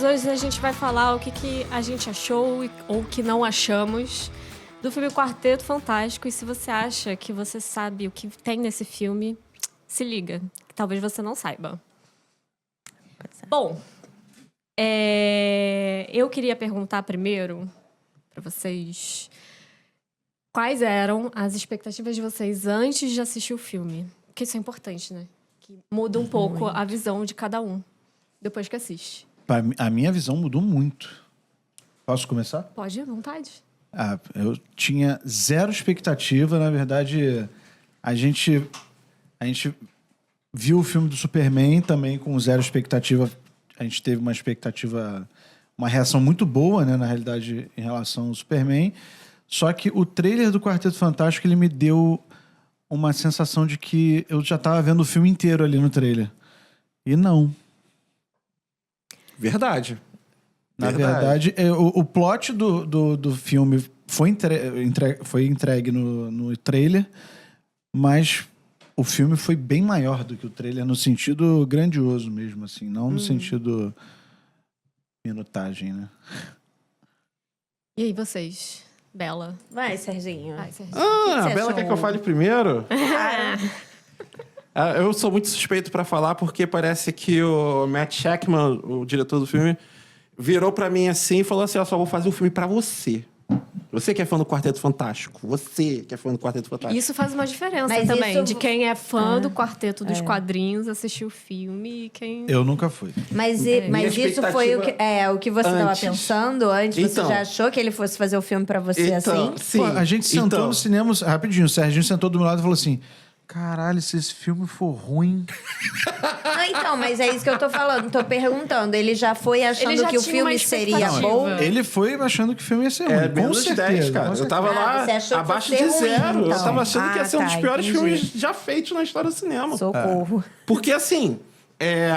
hoje a gente vai falar o que a gente achou ou o que não achamos do filme Quarteto Fantástico. E se você acha que você sabe o que tem nesse filme, se liga, que talvez você não saiba. Bom, eu queria perguntar primeiro para vocês quais eram as expectativas de vocês antes de assistir o filme. Porque isso é importante, né? Que muda um pouco a visão de cada um depois que assiste. A minha visão mudou muito. Posso começar? Pode, à vontade. Eu tinha zero expectativa. Na verdade, a gente viu o filme do Superman também com zero expectativa. A gente teve uma expectativa, uma reação muito boa, né, na realidade, em relação ao Superman. Só que o trailer do Quarteto Fantástico, ele me deu uma sensação de que eu já estava vendo o filme inteiro ali no trailer. E não. Verdade. Na verdade, o plot do filme foi entregue no trailer, mas o filme foi bem maior do que o trailer, no sentido grandioso mesmo, assim, não no sentido minutagem, né? E aí, vocês? Bela. Vai, Serginho. A Bela quer que eu fale primeiro? Eu sou muito suspeito pra falar, porque parece que o Matt Shakman, o diretor do filme, virou pra mim assim e falou assim: só vou fazer um filme pra você. Você que é fã do Quarteto Fantástico. Você que é fã do Quarteto Fantástico. Isso faz uma diferença Mas também, isso- de quem é fã do Quarteto dos Quadrinhos, assistir o filme e quem... Eu nunca fui. Mas Minha isso foi o que você estava antes. pensando antes? Então. Você já achou que ele fosse fazer o filme pra você Então, assim? sim. Pô, a gente sentou Então, no cinema, rapidinho, o Serginho sentou do meu lado e falou assim: caralho, se esse filme for ruim... Não, então, mas é isso que eu tô falando. Tô perguntando. Ele já foi achando Ele já que o tinha uma filme seria expectativa. bom? Ele foi achando que o filme ia ser ruim. É, com menos certeza, 10, cara. com Eu certeza. tava lá você achou que abaixo ia de ser ruim, zero. então. Eu tava achando que ia ser um dos piores entendi. filmes já feitos na história do cinema. Socorro. Porque, assim,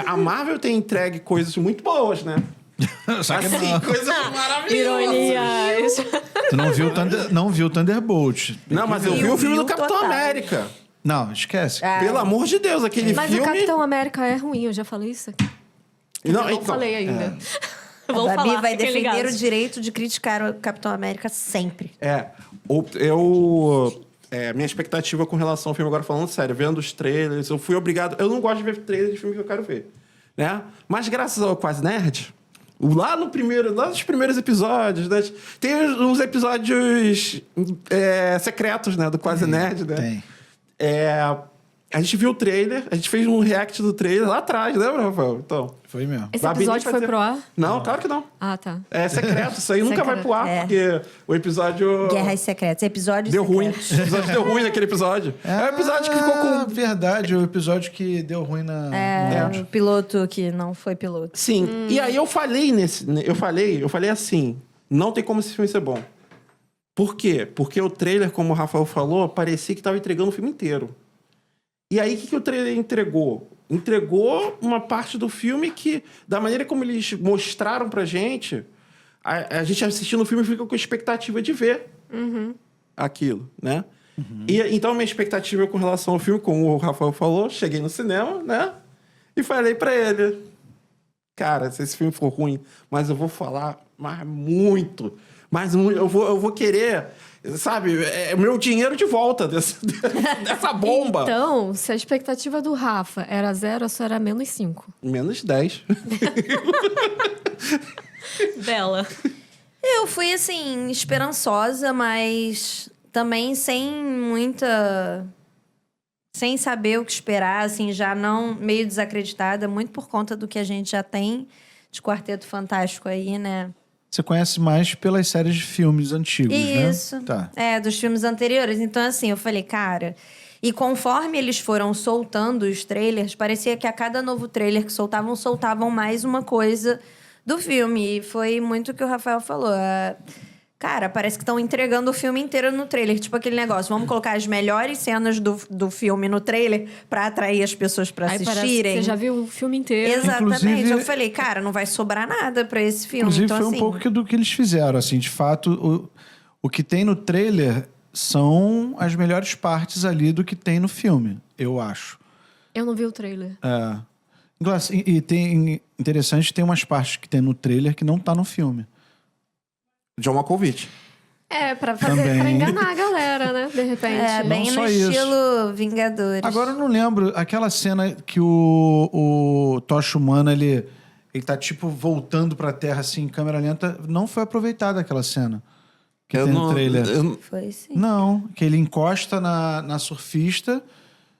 a Marvel tem entregue coisas muito boas, né? Só que Assim, não. coisas maravilhosas. Ironia. Isso. Tu não viu Thunderbolt. Não, mas eu vi o filme do Capitão total. América. Não, esquece. Pelo amor de Deus, aquele Mas filme... o Capitão América é ruim, eu já falei isso aqui. Não, Eu não falei ainda. Vou A Gabi falar, vai fiquem defender ligados. o direito de criticar o Capitão América sempre. Minha expectativa com relação ao filme, agora falando sério, vendo os trailers, eu fui obrigado... Eu não gosto de ver trailers de filme que eu quero ver, né? Mas graças ao Quase Nerd, lá nos primeiros episódios, né? Tem uns episódios secretos, né? Do Quase Nerd, né? Tem. A gente viu o trailer, a gente fez um react do trailer lá atrás, lembra, Rafael? Então, Foi mesmo. Esse Babi episódio nem foi fazia- pro ar? não, claro que não. Ah, tá. É secreto, isso aí nunca vai pro ar, porque o episódio... Guerras Secretas. Episódios Deu ruim. secretos. O episódio deu ruim naquele episódio. É o episódio que ficou com... Verdade, o episódio que deu ruim na... O piloto que não foi piloto. Sim. E aí eu falei Eu falei assim, não tem como esse filme ser bom. Por quê? Porque o trailer, como o Rafael falou, parecia que tava entregando o filme inteiro. E aí, o que o trailer entregou? Entregou uma parte do filme que, da maneira como eles mostraram pra gente, a gente assistindo o filme fica com a expectativa de ver aquilo, né? E, então, minha expectativa com relação ao filme, como o Rafael falou, cheguei no cinema, né? E falei pra ele, cara, se esse filme for ruim, mas eu vou falar muito, eu vou querer... Sabe, o meu dinheiro de volta dessa bomba. Então, se a expectativa do Rafa era 0, a sua era menos 5. Menos 10. Bela. Eu fui, assim, esperançosa, mas também sem saber o que esperar, assim, já não... Meio desacreditada, muito por conta do que a gente já tem de Quarteto Fantástico aí, né? Você conhece mais pelas séries de filmes antigos, né? Isso. Tá. Dos filmes anteriores. Então, assim, eu falei, cara... E conforme eles foram soltando os trailers, parecia que a cada novo trailer que soltavam mais uma coisa do filme. E foi muito o que o Rafael falou. Cara, parece que estão entregando o filme inteiro no trailer. Tipo aquele negócio, vamos colocar as melhores cenas do filme no trailer pra atrair as pessoas pra Aí parece que assistirem. você já viu o filme inteiro. Exatamente. Inclusive- Eu falei, cara, não vai sobrar nada pra esse filme. Inclusive, então, foi assim, um pouco do que eles fizeram, assim. De fato, o que tem no trailer são as melhores partes ali do que tem no filme, eu acho. Eu não vi o trailer. E tem interessante, tem umas partes que tem no trailer que não tá no filme. John Malkovich. Pra Também. pra enganar a galera, né? De repente. É, bem só no isso. estilo Vingadores. Agora eu não lembro, aquela cena que o Tocha Humana, ele tá tipo voltando pra Terra assim, em câmera lenta, não foi aproveitada aquela cena que tem no trailer. Foi sim. Não, que ele encosta na surfista,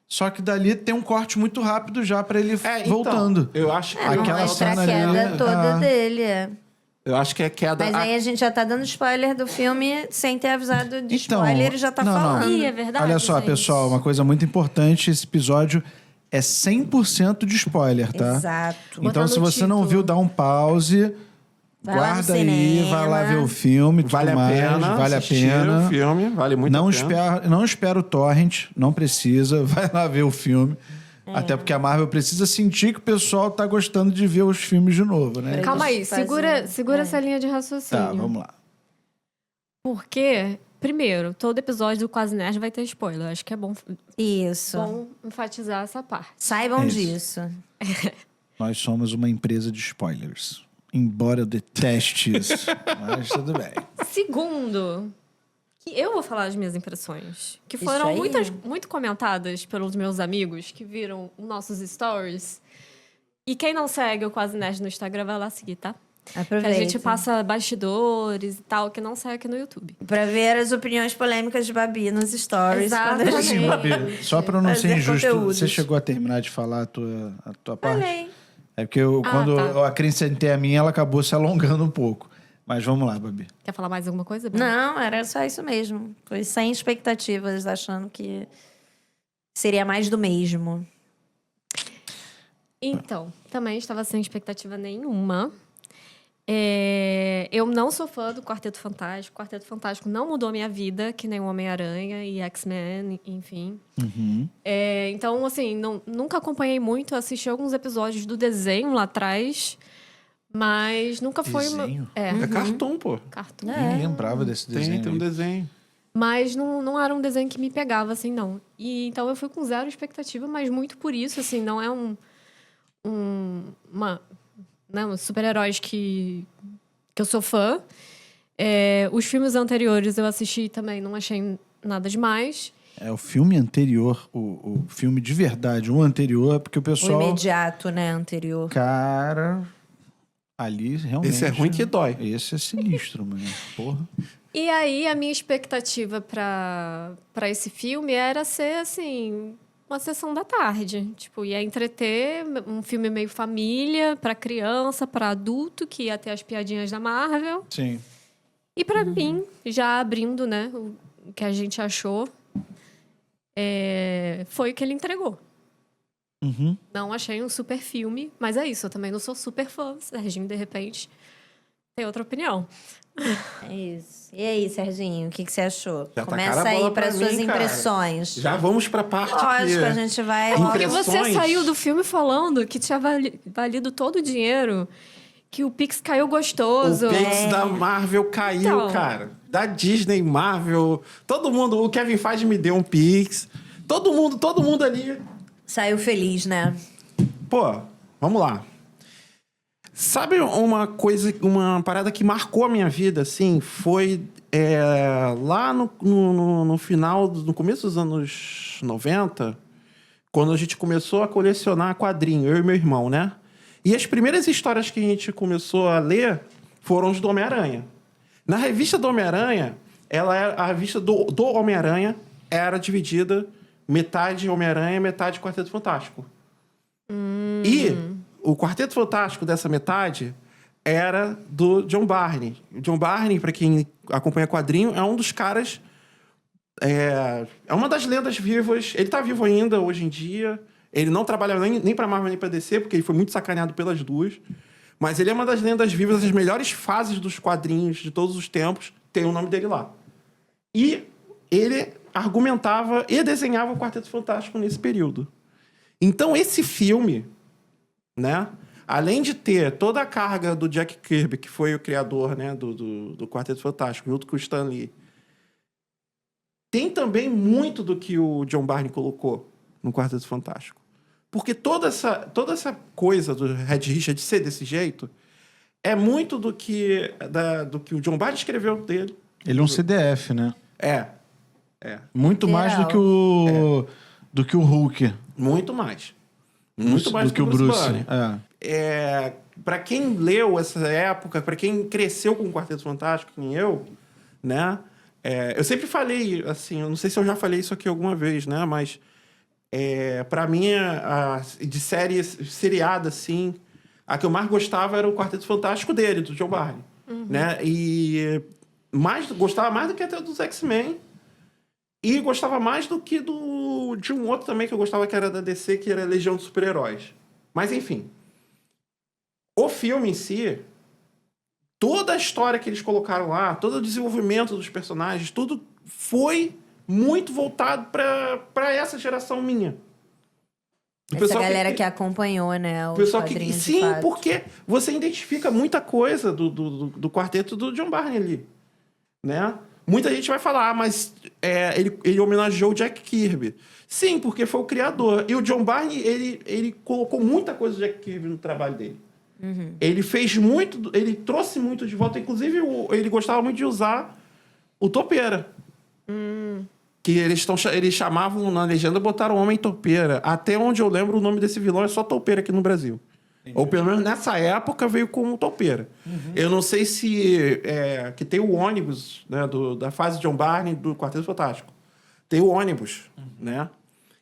só que dali tem um corte muito rápido já pra ele voltando. Então, eu acho que Não aquela mostra a cena ali, queda toda dele, eu acho que é queda. Mas aí a gente já tá dando spoiler do filme sem ter avisado de Então, spoiler e já tá não. falando. Ih, é verdade. Olha só, gente. pessoal, uma coisa muito importante, esse episódio é 100% de spoiler, tá? Exato. Então, Botar se no você não título. viu, dá um pause, Vai lá no guarda aí, cinema. vai lá ver o filme, tudo Vale a mais, pena. vale a assistir pena. o filme, vale muito Não a pena. não espera o torrent, não precisa, vai lá ver o filme. Até porque a Marvel precisa sentir que o pessoal tá gostando de ver os filmes de novo, né? Calma aí, Fazer- segura essa linha de raciocínio. Tá, vamos lá. Porque, primeiro, todo episódio do Quase Nerd vai ter spoiler. Acho que é bom Isso. enfatizar essa parte. Saibam É isso. disso. Nós somos uma empresa de spoilers. Embora eu deteste isso, mas tudo bem. Segundo, que eu vou falar as minhas impressões, que Isso foram aí. muito comentadas pelos meus amigos que viram os nossos stories. E quem não segue o Quase Nerd no Instagram, vai lá seguir, tá? Que Aproveita. a gente passa bastidores e tal, que não sai aqui no YouTube. Pra ver as opiniões polêmicas de Babi nos stories. Exatamente. Quando a Sim, gente... Babi, só pra não ser Fazer injusto, conteúdos. você chegou a terminar de falar a tua parte? Falei. É porque quando tá. eu acrescentei a minha, ela acabou se alongando um pouco. Mas vamos lá, Babi. Quer falar mais alguma coisa? Bel? Não, era só isso mesmo. Foi sem expectativas, achando que seria mais do mesmo. Então, também estava sem expectativa nenhuma. Eu não sou fã do Quarteto Fantástico. O Quarteto Fantástico não mudou a minha vida, que nem o Homem-Aranha e X-Men, enfim. Então, assim, nunca acompanhei muito. Assisti alguns episódios do desenho lá atrás, mas nunca foi Desenho? uma... É cartoon, pô. Cartoon. Nem lembrava desse desenho. Tem um aí. desenho. Mas não era um desenho que me pegava, assim, não. E então eu fui com zero expectativa, mas muito por isso, assim, não é um super-heróis que eu sou fã. Os filmes anteriores eu assisti também, não achei nada demais. É o filme anterior, o filme de verdade, o anterior, porque o O pessoal... imediato, né, anterior. Cara, ali realmente... Esse é ruim que dói. Esse é sinistro, mano. Porra. E aí, a minha expectativa para esse filme era ser, assim, uma sessão da tarde. Tipo, ia entreter, um filme meio família, para criança, para adulto, que ia ter as piadinhas da Marvel. Sim. E para mim, já abrindo, né, o que a gente achou, foi o que ele entregou. Uhum. Não achei um super filme, mas é isso, eu também não sou super fã. Serginho, de repente, tem outra opinião. É isso. E aí, Serginho, o que você achou? Já Começa tacaram a aí bola para pra suas mim, cara. impressões. Já vamos pra parte Lógico, que... a gente vai... Porque Impressões. você saiu do filme falando que tinha valido todo o dinheiro, que o Pix caiu O gostoso. Pix da Marvel caiu, Então. cara. Da Disney, Marvel. Todo mundo... O Kevin Feige me deu um Pix. Todo mundo ali... Saiu feliz, né? Pô, vamos lá. Sabe uma coisa, uma parada que marcou a minha vida, assim, foi lá no final, no começo dos anos 90, quando a gente começou a colecionar quadrinho, eu e meu irmão, né? E as primeiras histórias que a gente começou a ler foram os do Homem-Aranha. Na revista do Homem-Aranha, a revista do Homem-Aranha era dividida metade Homem-Aranha, metade Quarteto Fantástico. E o Quarteto Fantástico dessa metade era do John Barney. O John Barney, para quem acompanha quadrinho, é um dos caras... É uma das lendas vivas. Ele tá vivo ainda hoje em dia. Ele não trabalha nem pra Marvel nem pra DC, porque ele foi muito sacaneado pelas duas. Mas ele é uma das lendas vivas, das melhores fases dos quadrinhos de todos os tempos. Tem o nome dele lá. E ele argumentava e desenhava o Quarteto Fantástico nesse período. Então, esse filme, né? Além de ter toda a carga do Jack Kirby, que foi o criador, né, do Quarteto Fantástico, junto com o Stan Lee, tem também muito do que o John Barney colocou no Quarteto Fantástico. Porque toda essa coisa do Red Richard ser desse jeito é muito do que o John Barry escreveu dele. Ele é um CDF, né? É. Muito mais do que o Hulk. Muito mais. Muito mais do que o Bruce. Banner. Para quem leu essa época, para quem cresceu com o Quarteto Fantástico, que nem eu, né? Eu sempre falei, assim, eu não sei se eu já falei isso aqui alguma vez, né? Mas para mim, de série seriada, assim, a que eu mais gostava era o Quarteto Fantástico dele, do John Barney, né? E gostava mais do que até dos X-Men. E gostava mais do que de um outro também que eu gostava, que era da DC, que era Legião dos Super-Heróis. Mas, enfim. O filme em si, toda a história que eles colocaram lá, todo o desenvolvimento dos personagens, tudo foi muito voltado para essa geração minha. Essa galera que acompanhou, né? Os quadrinhos de sim, fato. porque você identifica muita coisa do quarteto do John Barney ali, né? Muita gente vai falar, mas ele homenageou o Jack Kirby. Sim, porque foi o criador. E o John Barney, ele colocou muita coisa do Jack Kirby no trabalho dele. Uhum. Ele fez muito, ele trouxe muito de volta. Inclusive, ele gostava muito de usar o Topeira. Que eles chamavam, na legenda, botaram Homem Topeira. Até onde eu lembro, o nome desse vilão é só Topeira aqui no Brasil. Entendi. Ou pelo menos nessa época veio como Topeira. Eu não sei se... que tem o ônibus, né, da fase John Barney do Quarteto Fantástico. Tem o ônibus, né?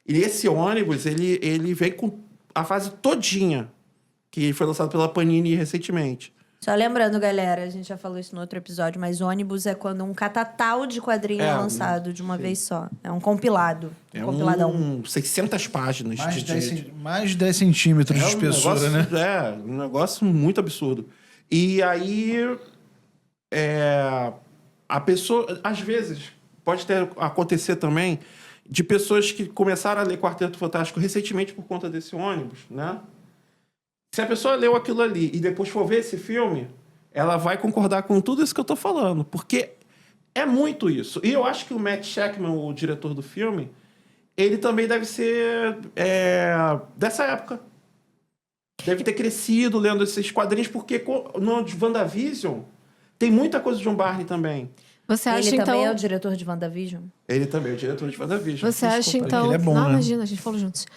E esse ônibus, ele vem com a fase todinha, que foi lançado pela Panini recentemente. Só lembrando, galera, a gente já falou isso no outro episódio, mas ônibus é quando um catatal de quadrinho é lançado de uma vez só. É um compilado. Compiladão. 600 páginas. Mais de 10 centímetros de espessura, né? Um negócio muito absurdo. E aí, a pessoa, às vezes, pode acontecer também de pessoas que começaram a ler Quarteto Fantástico recentemente por conta desse ônibus, né? Se a pessoa leu aquilo ali e depois for ver esse filme, ela vai concordar com tudo isso que eu tô falando. Porque é muito isso. E eu acho que o Matt Shakman, o diretor do filme, ele também deve ser dessa época. Deve ter crescido lendo esses quadrinhos, porque no WandaVision tem muita coisa de John Barney também. Você acha, Ele então... também é o diretor de WandaVision? Ele também é o diretor de WandaVision. Você acha, então... Ele é bom, não, né? imagina, a gente falou juntos.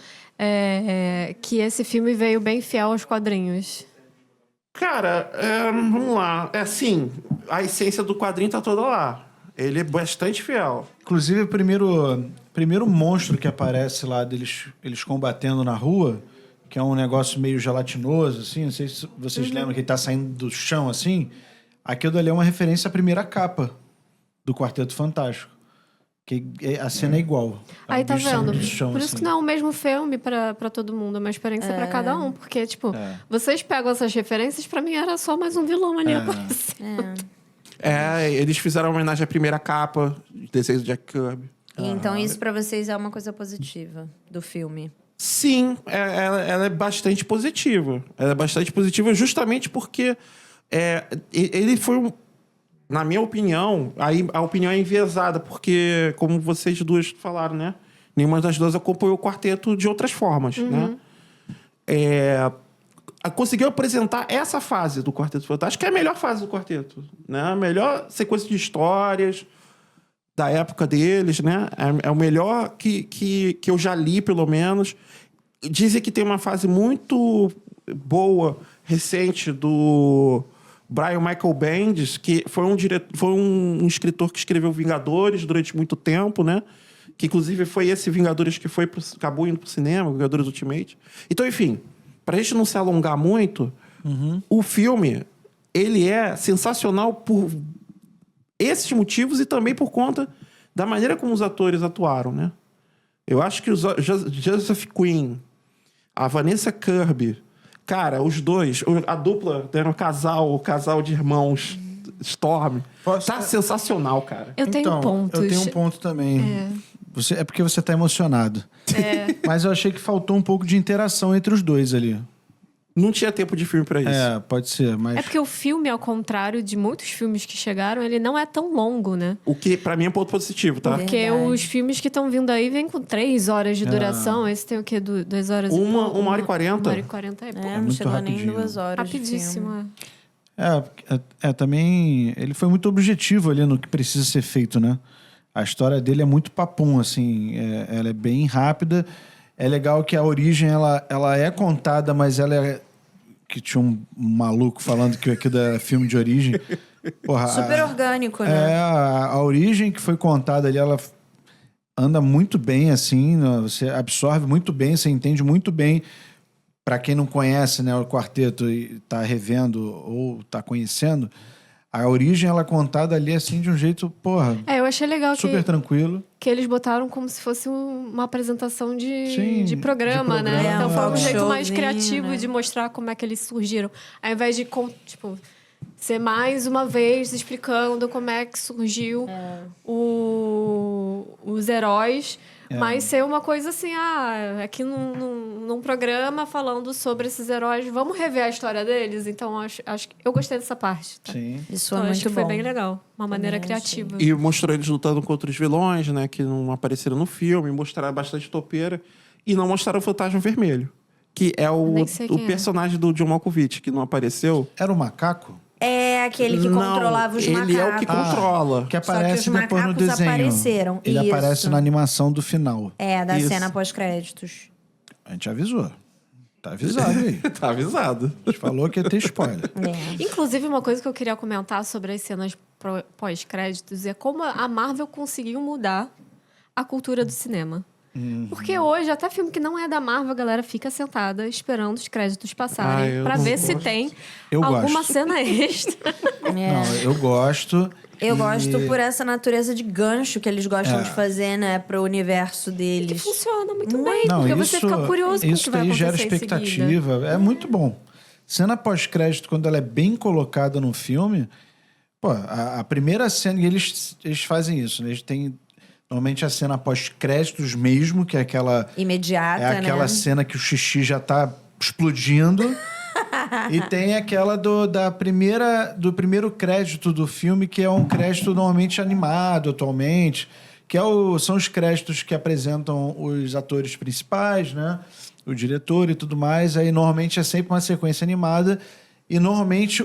Que esse filme veio bem fiel aos quadrinhos. Cara, vamos lá. Assim, a essência do quadrinho tá toda lá. Ele é bastante fiel. Inclusive, o primeiro monstro que aparece lá deles eles combatendo na rua, que é um negócio meio gelatinoso, assim, não sei se vocês lembram que ele tá saindo do chão, assim. Aquilo ali é uma referência à primeira capa do Quarteto Fantástico. Que a cena é igual. Aí tá vendo? Chão, Por isso assim. que não é o mesmo filme pra todo mundo, é uma experiência pra cada um. Porque, tipo, vocês pegam essas referências, pra mim era só mais um vilão ali aparecendo. Eles fizeram uma homenagem à primeira capa, desenho do Jack Kirby. E então isso pra vocês é uma coisa positiva do filme? Sim, ela é bastante positiva. Ela é bastante positiva justamente porque ele foi na minha opinião, aí a opinião é enviesada, porque, como vocês duas falaram, né? Nenhuma das duas acompanhou o quarteto de outras formas, né? Conseguiu apresentar essa fase do Quarteto Fantástico, que é a melhor fase do quarteto, né? A melhor sequência de histórias da época deles, né? É o melhor que eu já li, pelo menos. Dizem que tem uma fase muito boa, recente, do Brian Michael Bendis, que foi um escritor que escreveu Vingadores durante muito tempo, né? Que, inclusive, foi esse Vingadores que acabou indo pro cinema, Vingadores Ultimate. Então, enfim, pra gente não se alongar muito, o filme, ele é sensacional por esses motivos e também por conta da maneira como os atores atuaram, né? Eu acho que o Joseph Quinn, a Vanessa Kirby, cara, os dois, a dupla, né, o casal de irmãos Storm, tá sensacional, cara. Eu tenho pontos. Eu tenho um ponto também. É porque você tá emocionado. Mas eu achei que faltou um pouco de interação entre os dois ali. Não tinha tempo de filme pra isso. Pode ser, mas... É porque o filme, ao contrário de muitos filmes que chegaram, ele não é tão longo, né? O que, pra mim, é ponto positivo, tá? Porque Verdade. os filmes que estão vindo aí vêm com 3 horas de duração. Esse tem o quê? 2 horas e pouco? 1h40. 1h40 é pouco. não muito chegou nem rapidinho. 2 horas. de Rapidíssimo. filme. Também ele foi muito objetivo ali no que precisa ser feito, né? A história dele é muito papum, assim, ela é bem rápida. É legal que a origem, ela é contada, mas ela é... Que tinha um maluco falando que aquilo era filme de origem. Porra, Super orgânico, né? a origem que foi contada ali, ela anda muito bem, assim, né? Você absorve muito bem, você entende muito bem. Para quem não conhece, né, o quarteto e tá revendo ou tá conhecendo, a origem ela é contada ali assim de um jeito, porra, Eu achei legal super tranquilo. que eles botaram como se fosse uma apresentação Sim, de programa, de né? programa. Então foi um Um jeito mais showzinho, criativo né? de mostrar como é que eles surgiram. Ao invés de, tipo, ser mais uma vez explicando como é que surgiu os heróis, mas ser uma coisa assim, aqui num programa falando sobre esses heróis, vamos rever a história deles? Então, acho que eu gostei dessa parte. Tá? Sim. Isso foi Então, acho muito que foi bom. bem legal. Uma maneira Também criativa. E mostrou eles lutando contra os vilões, né? Que não apareceram no filme. Mostraram bastante topeira. E não mostraram o Fantasma Vermelho. Que é Nem sei o quem é. personagem do John Malkovich, que não apareceu. Era o macaco É aquele que controlava os macacos. Ele é o que controla. que Só que aparece os depois no macacos desenho. apareceram. Ele Isso. aparece na animação do final. Da Isso. cena pós-créditos. A gente avisou. Tá avisado aí. Tá avisado. A gente falou que ia ter spoiler. Inclusive, uma coisa que eu queria comentar sobre as cenas pós-créditos é como a Marvel conseguiu mudar a cultura do cinema. Porque hoje, até filme que não é da Marvel, a galera fica sentada esperando os créditos passarem eu pra não ver se gosto. tem Eu alguma gosto. cena extra. Não, eu gosto. Eu E- gosto por essa natureza de gancho que eles gostam de fazer, né? Pro universo Que deles. funciona muito bem, Não, porque isso, você fica curioso com o isso que vai daí acontecer gera em seguida. expectativa. É muito bom. Cena pós-crédito, quando ela é bem colocada no filme, pô, a primeira cena, e eles fazem isso, né? Eles têm normalmente a cena pós-créditos mesmo, que é aquela Imediata, aquela né? cena que o xixi já tá explodindo. E tem aquela do primeiro crédito do filme, que é um crédito normalmente animado atualmente, que são os créditos que apresentam os atores principais, né? O diretor e tudo mais. Aí normalmente é sempre uma sequência animada. E normalmente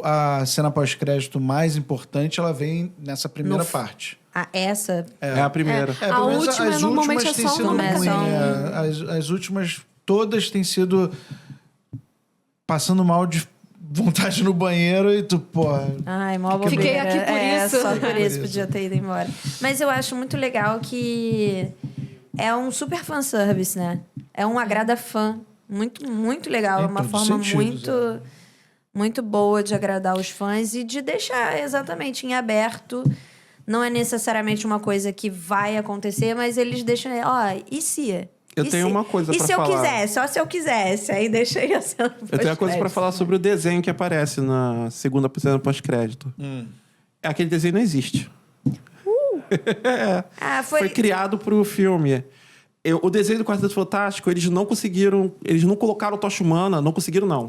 a cena pós-crédito mais importante ela vem nessa primeira parte. Essa. É a primeira. A pelo menos última, as normalmente, últimas é têm só sido uma ruim, começam- né? As últimas todas têm sido passando mal de vontade no banheiro e tu, porra. Ai, mó Que Fiquei bobeira. aqui por isso. Só por Por isso isso. podia ter ido embora. Mas eu acho muito legal que é um super fanservice, né? É um agrada fã. Muito, muito legal. É Em uma todos os forma sentidos, muito boa de agradar os fãs e de deixar exatamente em aberto. Não é necessariamente uma coisa que vai acontecer, mas eles deixam... e se? Eu E tenho se? uma coisa E pra se eu falar. quisesse? Só se eu quisesse. Aí deixa aí a cena Eu tenho uma coisa pra pós-crédito. falar sobre o desenho que aparece na segunda cena pós-crédito. Aquele desenho não existe. Foi criado pro filme. O desenho do Quarteto Fantástico, eles não conseguiram... Eles não colocaram Tocha Humana. Não conseguiram, não.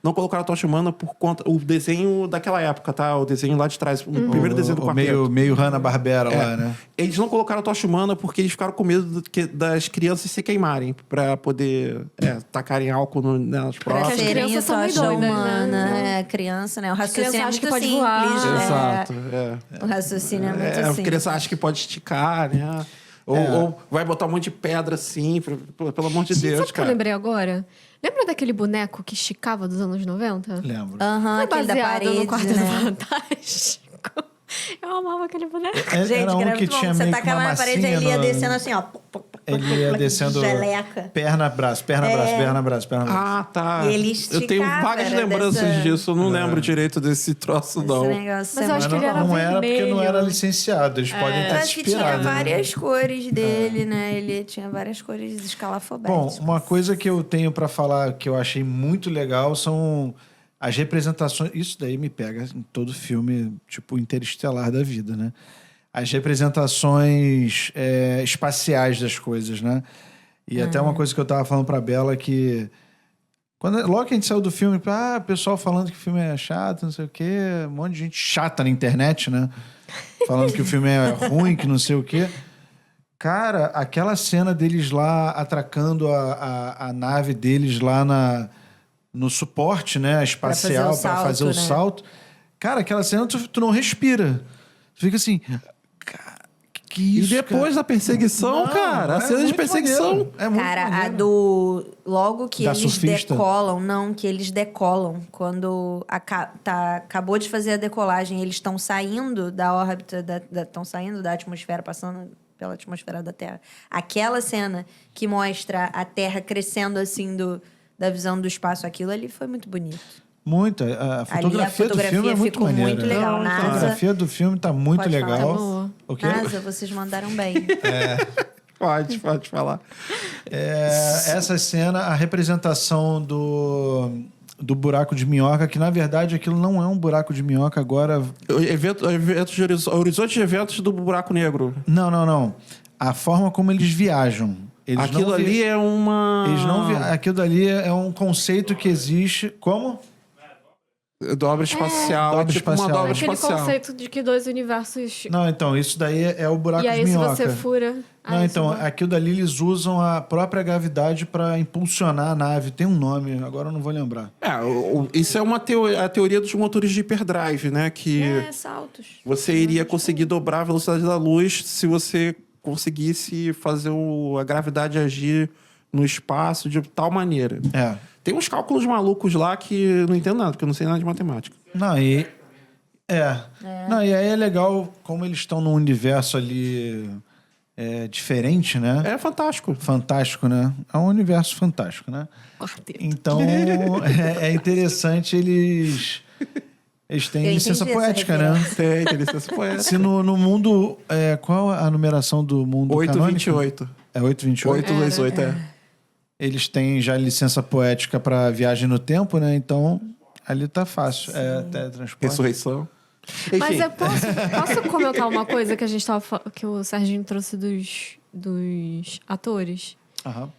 Não colocaram Tocha Humana por conta... O desenho daquela época, tá? O desenho lá de trás. O primeiro desenho do Quarteto. Meio Hanna-Barbera É. lá, né? Eles não colocaram Tocha Humana porque eles ficaram com medo das crianças se queimarem pra poder tacarem álcool nas Pra próximas. as serem crianças são meio tocha doidas, né? humana. É, criança, né? O raciocínio é criança acha muito que pode simples. voar. Exato. O raciocínio é muito A simples. criança acha que pode esticar, né? Ou vai botar um monte de pedra assim, pelo amor de Gente, Deus, sabe o que eu cara. lembrei agora? Lembra daquele boneco que esticava dos anos 90? Lembro. Aham, Foi aquele da baseado parede, no Quarteto né? Fantástico. Eu amava aquele boneco. Gente, Era um era que muito bom. tinha Você meio que tacava uma na parede, massinha ele ia no- descendo assim, ó. Ele ia descendo Geleca. perna, braço, perna, braço, perna, braço, perna, braço. Ah, tá. E ele Eu tenho esticava, vagas era lembranças dessa- disso. Eu não lembro direito desse troço, não. Esse negócio Mas eu é acho muito que ele era não era porque não era vermelho. licenciado. Eles podem Eu estar acho se que tinha inspirando. né? várias cores dele, né? Ele tinha várias cores Bom, escalafobéticas. uma coisa que eu tenho pra falar que eu achei muito legal são as representações. Isso daí me pega em todo filme, tipo Interestelar da vida, né? As representações espaciais das coisas, né? E até uma coisa que eu tava falando pra Bela que Logo que a gente saiu do filme, o pessoal falando que o filme é chato, não sei o quê. Um monte de gente chata na internet, né? Falando que o filme é ruim, que não sei o quê. Cara, aquela cena deles lá atracando a nave deles lá no suporte, né? Espacial, para fazer o salto. Cara, aquela cena tu não respira. Tu fica assim... Que isso, e depois da perseguição, cara, a cena de perseguição. É muito Cara, maneiro. logo que Da eles surfista? decolam, quando acabou de fazer a decolagem, eles estão saindo da órbita, estão saindo da atmosfera, passando pela atmosfera da Terra. Aquela cena que mostra a Terra crescendo assim da visão do espaço, aquilo ali foi muito bonito. Muito. A fotografia do filme é muito ficou maneira. muito legal. A NASA, fotografia do filme tá muito Pode falar, legal. tá boa. O quê? NASA, vocês mandaram bem. Pode falar. Essa cena, a representação do buraco de minhoca, que na verdade aquilo não é um buraco de minhoca agora. Horizonte de eventos do buraco negro. Não. A forma como eles viajam. Aquilo ali é uma... Aquilo dali é um conceito que existe. Como? Dobra espacial. Dobra tipo espacial. uma dobra Aquele espacial. conceito de que dois universos... Não, então, isso daí é o buraco E aí, de se minhoca. você fura... Não, então, aquilo dali eles usam a própria gravidade para impulsionar a nave. Tem um nome, agora eu não vou lembrar. Isso é a teoria dos motores de hyperdrive, né? Que Saltos. você iria conseguir dobrar a velocidade da luz se você conseguisse fazer a gravidade agir no espaço de tal maneira. Tem uns cálculos malucos lá que eu não entendo nada, porque eu não sei nada de matemática. Não, e aí é legal como eles estão num universo ali diferente, né? É fantástico. Fantástico, né? É um universo fantástico, né? Quarteto. Então, é interessante eles têm licença poética, né? Tem licença poética. Se no mundo... qual a numeração do mundo 828. É 828? 828, Eles têm já licença poética para viagem no tempo, né? Então, ali tá fácil. Teletransporte. Ressurreição. Mas Enfim. eu posso comentar uma coisa que a gente que o Serginho trouxe dos atores? Aham.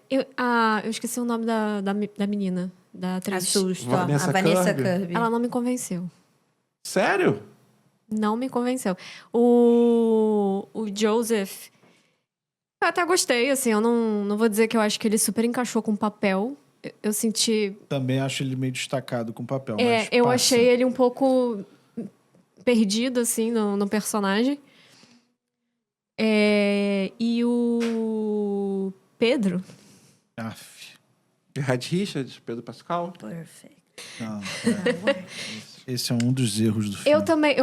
Eu esqueci o nome da menina, da atriz. Assusto. A Vanessa Vanessa Kirby. Kirby. Ela não me convenceu. Sério? Não me convenceu. O Joseph, eu até gostei, assim, eu não vou dizer que eu acho que ele super encaixou com o papel. Eu senti... Também acho ele meio destacado com o papel. mas eu passa. achei ele um pouco perdido, assim, no personagem. E o Pedro... Aff. Red Richards, Pedro Pascal. Perfect. Não, esse é um dos erros do filme. Eu também,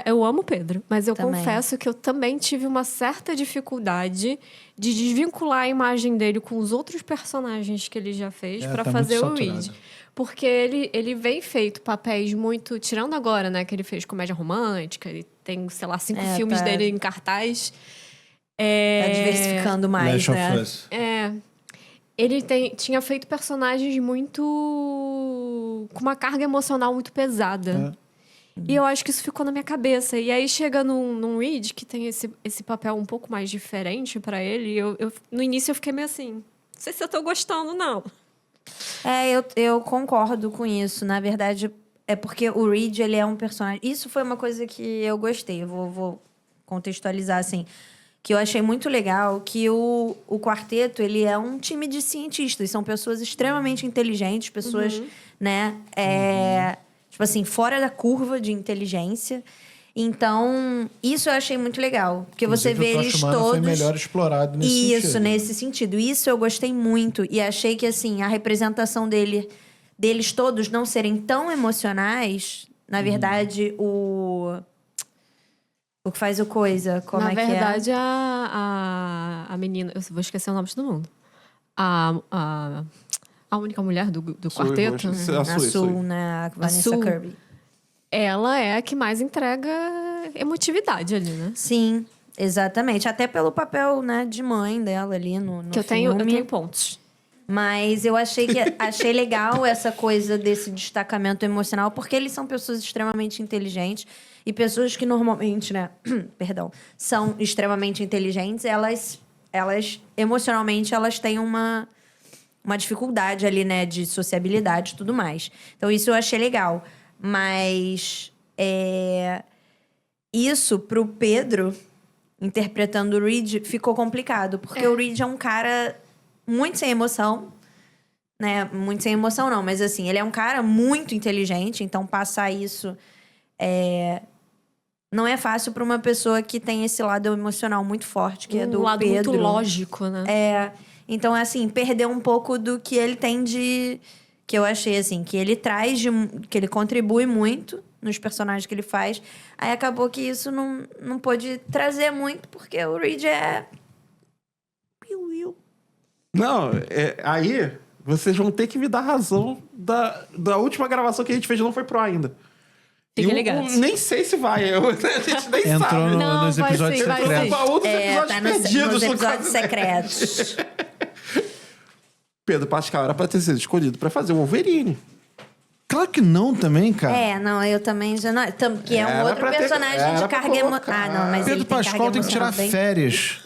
eu amo o Pedro, mas eu Também. confesso que eu também tive uma certa dificuldade de desvincular a imagem dele com os outros personagens que ele já fez pra tá fazer muito o Reed. saturado. Porque ele vem feito papéis muito... Tirando agora, né, que ele fez comédia romântica, ele tem, sei lá, 5 filmes dele em cartaz. Tá diversificando mais, Last né? of Us. Ele tinha feito personagens muito... com uma carga emocional muito pesada. E eu acho que isso ficou na minha cabeça. E aí chega num Reed, que tem esse papel um pouco mais diferente pra ele, no início eu fiquei meio assim... Não sei se eu tô gostando, não. Eu concordo com isso. Na verdade, é porque o Reed, ele é um personagem... Isso foi uma coisa que eu gostei. Eu vou contextualizar, assim... Que eu achei muito legal, que o quarteto, ele é um time de cientistas. São pessoas extremamente inteligentes, pessoas, né? Tipo assim, fora da curva de inteligência. Então, isso eu achei muito legal. Porque você vê Inclusive, o eles Tocha Humana todos... foi melhor explorado nesse sentido. Isso, nesse sentido. Isso eu gostei muito. E achei que, assim, a representação deles todos não serem tão emocionais... Na verdade, o que faz o coisa, como Na é que é? Na verdade, a menina... Eu vou esquecer o nome de todo mundo. A única mulher do quarteto. A Sul, né? A Vanessa Sul. Kirby. Ela é a que mais entrega emotividade ali, né? Sim, exatamente. Até pelo papel, né, de mãe dela ali no Que eu filme. tenho pontos. Mas eu achei legal essa coisa desse destacamento emocional, porque eles são pessoas extremamente inteligentes e pessoas que normalmente, né, perdão, são extremamente inteligentes, elas emocionalmente elas têm uma uma dificuldade ali, né, de sociabilidade e tudo mais. Então, isso eu achei legal. Mas isso, pro Pedro, interpretando o Reed, ficou complicado. Porque o Reed é um cara muito sem emoção. Né? Muito sem emoção, não. Mas, assim, ele é um cara muito inteligente. Então, passar isso não é fácil para uma pessoa que tem esse lado emocional muito forte, que é do lado Pedro. muito lógico, né? Então, assim, perdeu um pouco do que ele tem de... Que eu achei, assim, que ele traz que ele contribui muito nos personagens que ele faz. Aí acabou que isso não pôde trazer muito, porque o Reed é... Não, aí vocês vão ter que me dar razão da última gravação que a gente fez, não foi pro ar ainda. Fiquem ligados. Nem sei se vai. A gente nem Entrou sabe. Não, nos vai episódios sim, vai secretos. sim. Baú dos episódios Tá perdidos. nos no episódios caso. secretos. Pedro Pascal era pra ter sido escolhido pra fazer o Wolverine. Claro que não também, cara. Não, eu também já não... Que é um Era outro pra ter- personagem era de pra carga colocar. emocional. Não, mas Pedro ele tem Pascal carga tem que tirar emocional bem... férias.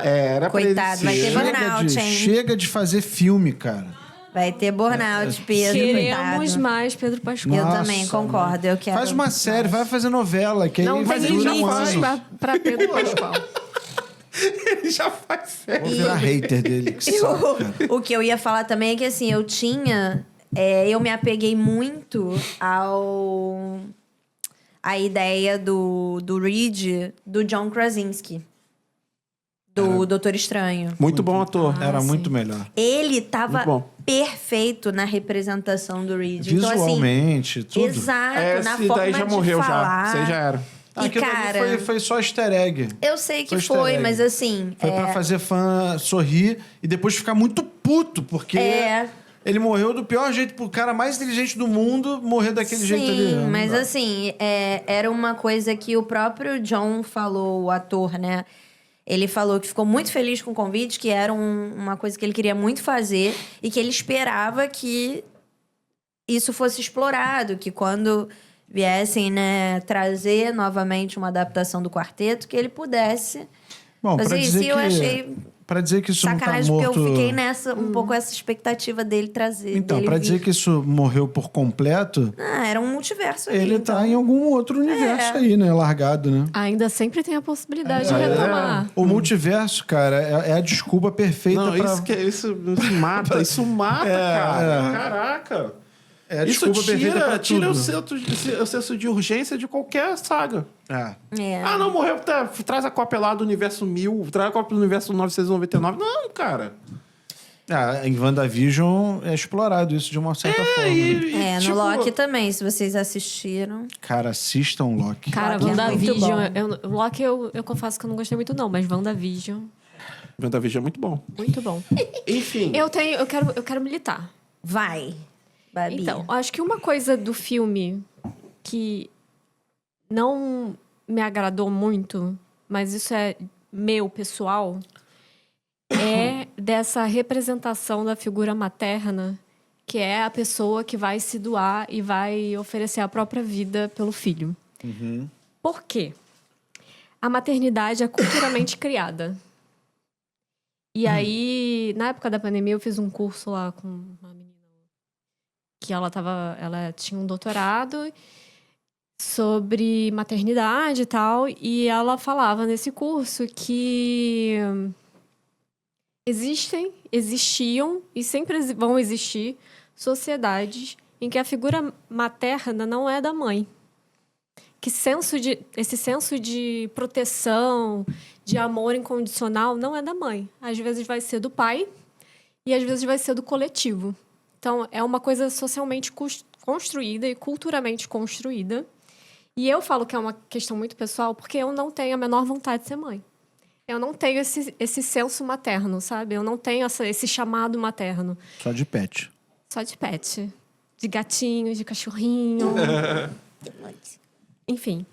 Era pra Coitado, ele vai ter ser. burnout, hein? Chega de fazer filme, cara. Vai ter burnout, Pedro, Queremos coitado. mais Pedro Pascal. Eu Nossa, também concordo, eu quero... Faz uma série, vai fazer novela, que aí Não vai tem ele já limites faz. pra Pedro Pascal. Ele já faz sério. Vou virar hater dele. Que E saco, cara. o que eu ia falar também é que, assim, eu me apeguei muito à ideia do Reed, do John Krasinski. Do Doutor Estranho. Muito bom ator. Era sim. muito melhor. Ele tava Muito bom. perfeito na representação do Reed. Então, assim, Visualmente, tudo. exato, na Esse forma daí já de morreu falar. já. Isso aí já era. E, Aquilo ali cara, foi só easter egg. eu sei que Foi easter foi, egg. mas assim... Foi pra fazer fã sorrir e depois ficar muito puto, porque ele morreu do pior jeito, pro cara mais inteligente do mundo morrer daquele jeito ali. Sim, Não mas dá. assim, era uma coisa que o próprio John falou, o ator, né? Ele falou que ficou muito feliz com o convite, que era uma coisa que ele queria muito fazer e que ele esperava que isso fosse explorado, que quando viessem, né, trazer novamente uma adaptação do quarteto, que ele pudesse Bom, fazer pra isso. dizer E eu que, achei pra dizer que isso não tá sacanagem, morto... porque eu fiquei nessa, um pouco essa expectativa dele trazer. Então, dele pra vir. dizer que isso morreu por completo, Era um multiverso ali, ele então. tá em algum outro universo aí, né? Largado, né? Ainda sempre tem a possibilidade de retomar. O multiverso, cara, é a desculpa perfeita Não, pra... isso mata. Isso mata, cara. Caraca. É a Isso desculpa perfeita pra tira tudo. o senso de urgência de qualquer saga. É. Ah, não, morreu. Traz a cópia lá do universo 1000. Traz a cópia do universo 999. Não, cara. Em WandaVision é explorado isso de uma certa forma. né? No tipo, Loki também, se vocês assistiram. Cara, assistam Loki. Cara, Loki é muito WandaVision... bom. Loki eu confesso que eu não gostei muito não, mas WandaVision, WandaVision é muito bom. muito bom. Enfim. Eu quero militar. Vai, Babi. Então, acho que uma coisa do filme que não me agradou muito, mas isso é meu, pessoal, é dessa representação da figura materna, que é a pessoa que vai se doar e vai oferecer a própria vida pelo filho. Por quê? A maternidade é culturalmente criada. E aí, na época da pandemia, eu fiz um curso lá com uma menina que ela tinha um doutorado sobre maternidade e tal, e ela falava nesse curso que existiam e sempre vão existir sociedades em que a figura materna não é da mãe. Que esse senso de proteção, de amor incondicional, não é da mãe. Às vezes vai ser do pai e às vezes vai ser do coletivo. Então, é uma coisa socialmente construída e culturalmente construída. E eu falo que é uma questão muito pessoal porque eu não tenho a menor vontade de ser mãe. Eu não tenho esse senso materno, sabe? Eu não tenho esse chamado materno. Só de pet. Só de pet. De gatinho, de cachorrinho. Enfim.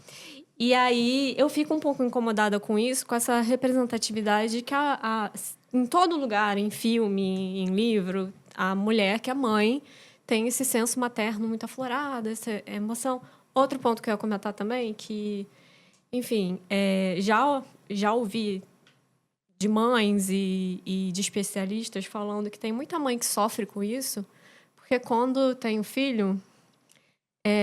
E aí, eu fico um pouco incomodada com isso, com essa representatividade que em todo lugar, em filme, em livro, a mulher, que é a mãe, tem esse senso materno muito aflorado, essa emoção. Outro ponto que eu ia comentar também, que, enfim, já ouvi de mães e de especialistas falando que tem muita mãe que sofre com isso, porque quando tem um filho,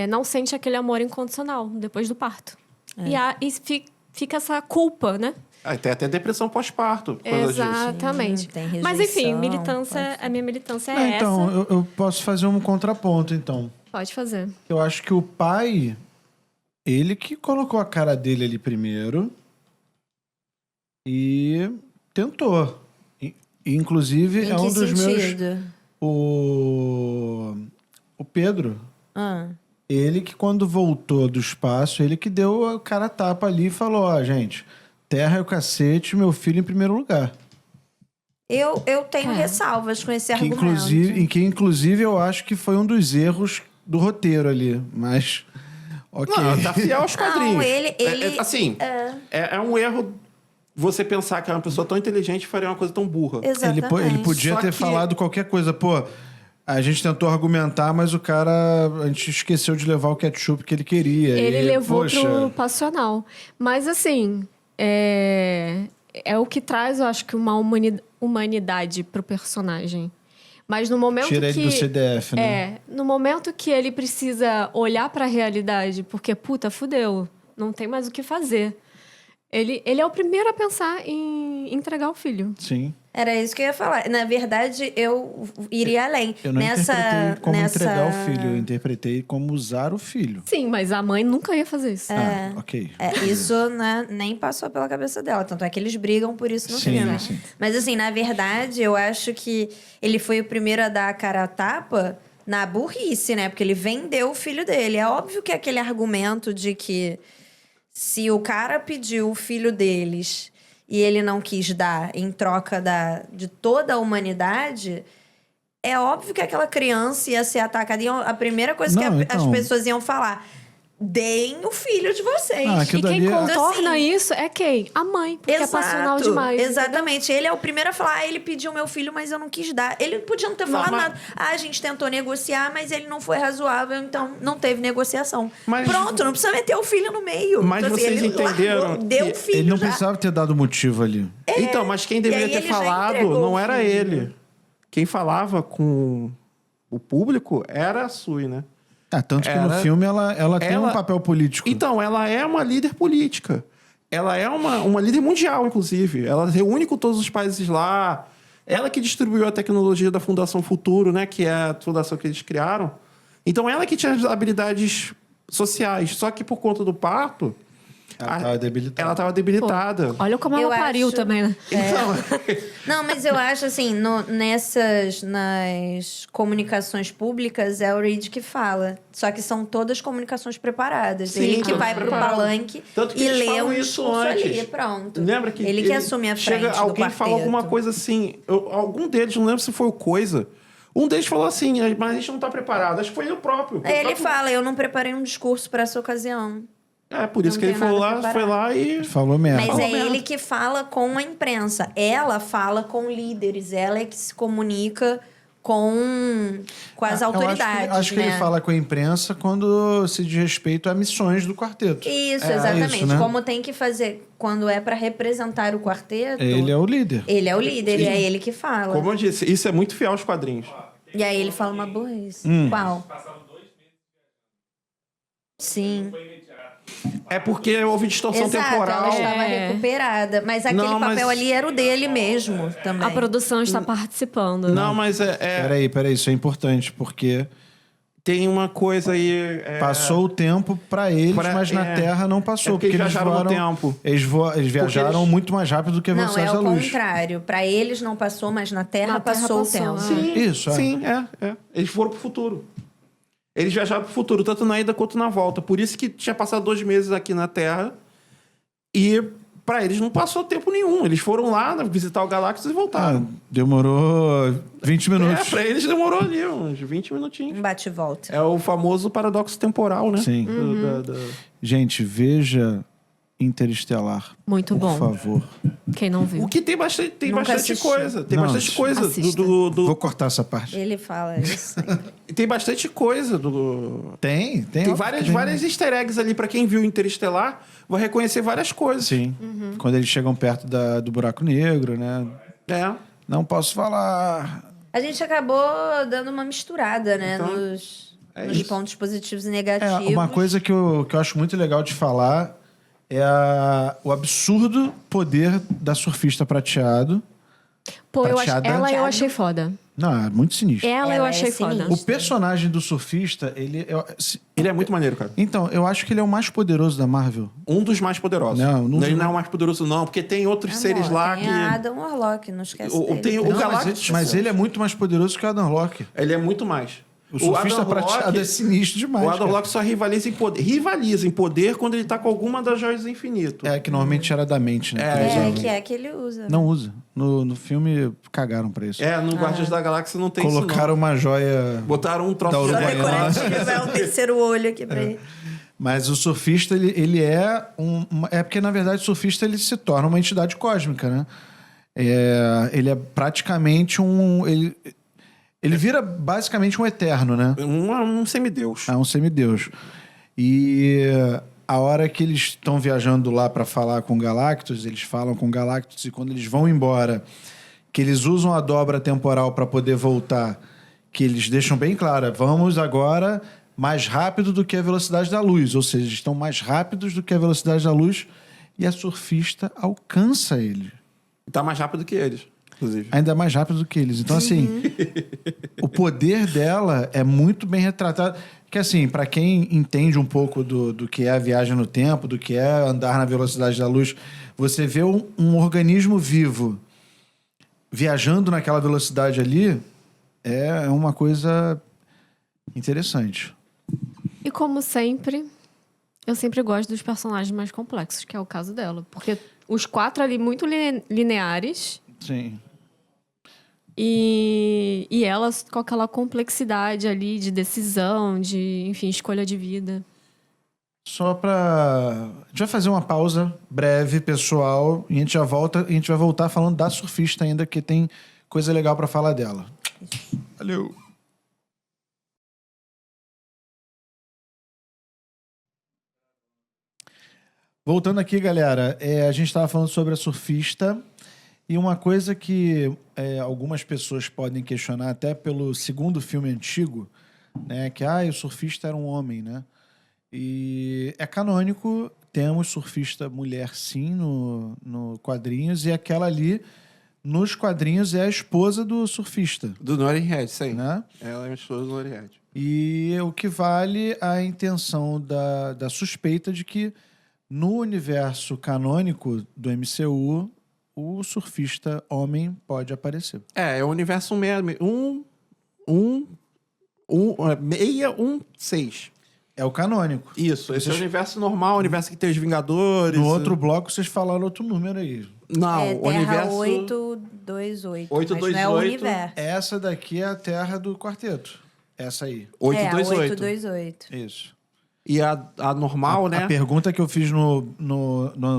não sente aquele amor incondicional depois do parto. E fica essa culpa, né? Tem até depressão pós-parto. por causa disso. Exatamente. Tem rejeição, Mas enfim, a minha militância é essa. Então, eu posso fazer um contraponto, então. Pode fazer. Eu acho que o pai, ele que colocou a cara dele ali primeiro e tentou. Inclusive, Em é que um dos sentido? meus... O Pedro, Ah. ele que quando voltou do espaço, ele que deu a cara a tapa ali e falou, ó, gente, terra é o cacete, meu filho em primeiro lugar. Eu tenho ressalvas com esse Que argumento. inclusive eu acho que foi um dos erros do roteiro ali, mas... Ok. Não, tá fiel aos quadrinhos. Não, ele- É um erro você pensar que uma pessoa tão inteligente faria uma coisa tão burra. Exatamente. Ele podia Só ter que- falado qualquer coisa. Pô, a gente tentou argumentar, mas a gente esqueceu de levar o ketchup que ele queria. Ele E, levou poxa, pro passional. Mas, assim, é o que traz, eu acho, que uma humanidade pro personagem. Mas no momento Tira que... ele do CDF, né? no momento que ele precisa olhar pra realidade, porque, puta, fudeu, não tem mais o que fazer. Ele é o primeiro a pensar em entregar o filho. Sim. Era isso que eu ia falar. Na verdade, eu iria além. Eu não interpretei como entregar o filho, eu interpretei como usar o filho. Sim, mas a mãe nunca ia fazer isso. Ah, ok. Isso, né, nem passou pela cabeça dela. Tanto é que eles brigam por isso no Sim, filme. sim. Mas, assim, na verdade, eu acho que ele foi o primeiro a dar a cara a tapa na burrice, né? Porque ele vendeu o filho dele. É óbvio que aquele argumento de que se o cara pediu o filho deles e ele não quis dar em troca de toda a humanidade, é óbvio que aquela criança ia ser atacada. A primeira coisa que Não, as então. pessoas iam falar: deem o filho de vocês. Ah, E aquilo quem dali contorna assim, isso é quem? A mãe, porque é passional demais. Exatamente. Ele é o primeiro a falar: ele pediu meu filho, mas eu não quis dar. Ele podia não ter falado mas- nada. A gente tentou negociar, mas ele não foi razoável, então não teve negociação. Mas- Pronto, não precisa meter o filho no meio. Mas Então, vocês ele entenderam largou, deu que o filho Ele não já. precisava ter dado motivo ali. Então, mas quem deveria e aí ter ele já falado entregou não o era filho. ele. Quem falava com o público era a Sui, né? Tanto que no filme ela tem um papel político. Então, ela é uma líder política. Ela é uma líder mundial, inclusive. Ela reúne com todos os países lá. Ela que distribuiu a tecnologia da Fundação Futuro, né? Que é a fundação que eles criaram. Então, ela que tinha as habilidades sociais. Só que por conta do parto... Ela estava debilitada. Ela estava debilitada. Olha como Eu ela pariu acho- também, né? Então, Não, mas eu acho assim, nas comunicações públicas é o Reed que fala. Só que são todas comunicações preparadas. Sim, Ele que todas vai pro preparadas. palanque Tanto que e eles lê falam um isso discurso antes. ali, pronto. lembra que ele que assume a frente chega do alguém quarteto. fala alguma coisa assim, algum deles, não lembro se foi o Coisa, um deles falou assim, mas a gente não tá preparado. Acho que foi ele próprio. Aí ele fala, eu não preparei um discurso para essa ocasião. Por isso Não que ele tem falou nada lá, foi lá e... Falou merda. Mas Falou é merda. ele que fala com a imprensa. Ela fala com líderes. Ela é que se comunica com as Eu autoridades, acho que né? ele fala com a imprensa quando se diz respeito a missões do quarteto. Isso, É exatamente. isso, né? Como tem que fazer quando é para representar o quarteto. Ele é o líder. Ele é o líder e é ele que fala. Como eu disse, isso é muito fiel aos quadrinhos. E aí ele fala uma burrice. Qual? Sim. É porque houve distorção Exato, temporal. ela estava É. recuperada. Mas aquele Não, mas- papel ali era o dele mesmo também. A produção está participando. Não, mas Peraí, isso é importante, porque tem uma coisa aí... passou o tempo pra eles, mas na Terra não passou. É porque eles eles viajaram no voaram- tempo. Eles viajaram eles- muito mais rápido do que a Não, velocidade é o da luz. contrário. Para eles não passou, mas na Terra Na Terra passou o passou, tempo. ah. Sim, Isso, é. sim, é. Eles foram pro futuro. Eles viajaram pro futuro, tanto na ida quanto na volta. Por isso que tinha passado 2 meses aqui na Terra. E pra eles não passou tempo nenhum. Eles foram lá visitar o Galactus e voltaram. Demorou 20 minutos. Pra eles demorou ali uns 20 minutinhos. Um bate e volta. É o famoso paradoxo temporal, né? Sim. Do- da- da- Gente, veja Interestelar. Muito por bom. favor. Quem não viu? O que tem bastante Nunca assisti. coisa. Tem Não, bastante coisa assista. Vou cortar essa parte. Ele fala isso. Tem bastante coisa do. Tem Tem várias easter eggs ali pra quem viu Interestelar, vai reconhecer várias coisas. Sim. Quando eles chegam perto do buraco negro, né? É. Não posso falar. A gente acabou dando uma misturada, né? Então, nos isso. pontos positivos e É, negativos. uma coisa que eu acho muito legal de falar é o absurdo poder da surfista prateado. Pô, Prateada. ela eu achei foda. Não, é muito sinistro. Ela eu Ela é achei foda. sinistra. O personagem do surfista, Ele é muito maneiro, cara. Então, eu acho que ele é o mais poderoso da Marvel. Um dos mais poderosos. Ele não é o mais poderoso, não, porque tem outros seres lá tem que. a Adam Warlock, não esquece dele. Tem o Não, Galactus. mas ele é muito mais poderoso que o Adam Locke. Ele é muito mais. O surfista Adam prateado Locke- é sinistro demais. O Adam cara. Locke só rivaliza em poder quando ele tá com alguma das joias do infinito. É, que normalmente era da mente, né? É, que ele usava. Que ele usa. Não usa. No filme, cagaram pra isso. No Guardiões da Galáxia não tem Colocaram isso, uma joia. não. Botaram um troço da Só de Uruguaiana. decorativo, é um terceiro olho aqui pra ele. Mas o surfista, ele é É porque, na verdade, o surfista ele se torna uma entidade cósmica, né? Ele é praticamente Ele vira basicamente um eterno, né? um semideus. É um semideus. E a hora que eles estão viajando lá para falar com Galactus, eles falam com Galactus e quando eles vão embora, que eles usam a dobra temporal para poder voltar, que eles deixam bem claro, vamos agora mais rápido do que a velocidade da luz, ou seja, estão mais rápidos do que a velocidade da luz e a surfista alcança ele. Tá mais rápido que eles, inclusive. Ainda mais rápido do que eles. Então, assim, o poder dela é muito bem retratado. Que, assim, para quem entende um pouco do que é a viagem no tempo, do que é andar na velocidade da luz, você vê um organismo vivo viajando naquela velocidade ali, é uma coisa interessante. E como sempre, eu sempre gosto dos personagens mais complexos, que é o caso dela. Porque os 4 ali muito lineares Sim. e ela com aquela complexidade ali de decisão, de, enfim, escolha de vida. Só pra... A gente vai fazer uma pausa breve, pessoal, e a gente já volta. E a gente vai voltar falando da surfista ainda, que tem coisa legal pra falar dela. Valeu! Voltando aqui, galera, a gente estava falando sobre a surfista e uma coisa que algumas pessoas podem questionar até pelo segundo filme antigo, né, que o surfista era um homem, né? E é canônico, temos surfista mulher sim no quadrinhos e aquela ali nos quadrinhos é a esposa do surfista, Do Nori Red, sim. né? Ela é a esposa do Nori Red. E o que vale a intenção da suspeita de que no universo canônico do MCU, o surfista homem pode aparecer. É o universo 616. É o canônico. Isso, esse é o universo normal, o universo que tem os Vingadores. No outro bloco, vocês falaram outro número aí. Não, É o Terra universo... 828. 828. Mas não é o universo. Essa daqui é a terra do quarteto. Essa aí. 828. 828. Isso. E a normal, né? A pergunta que eu fiz no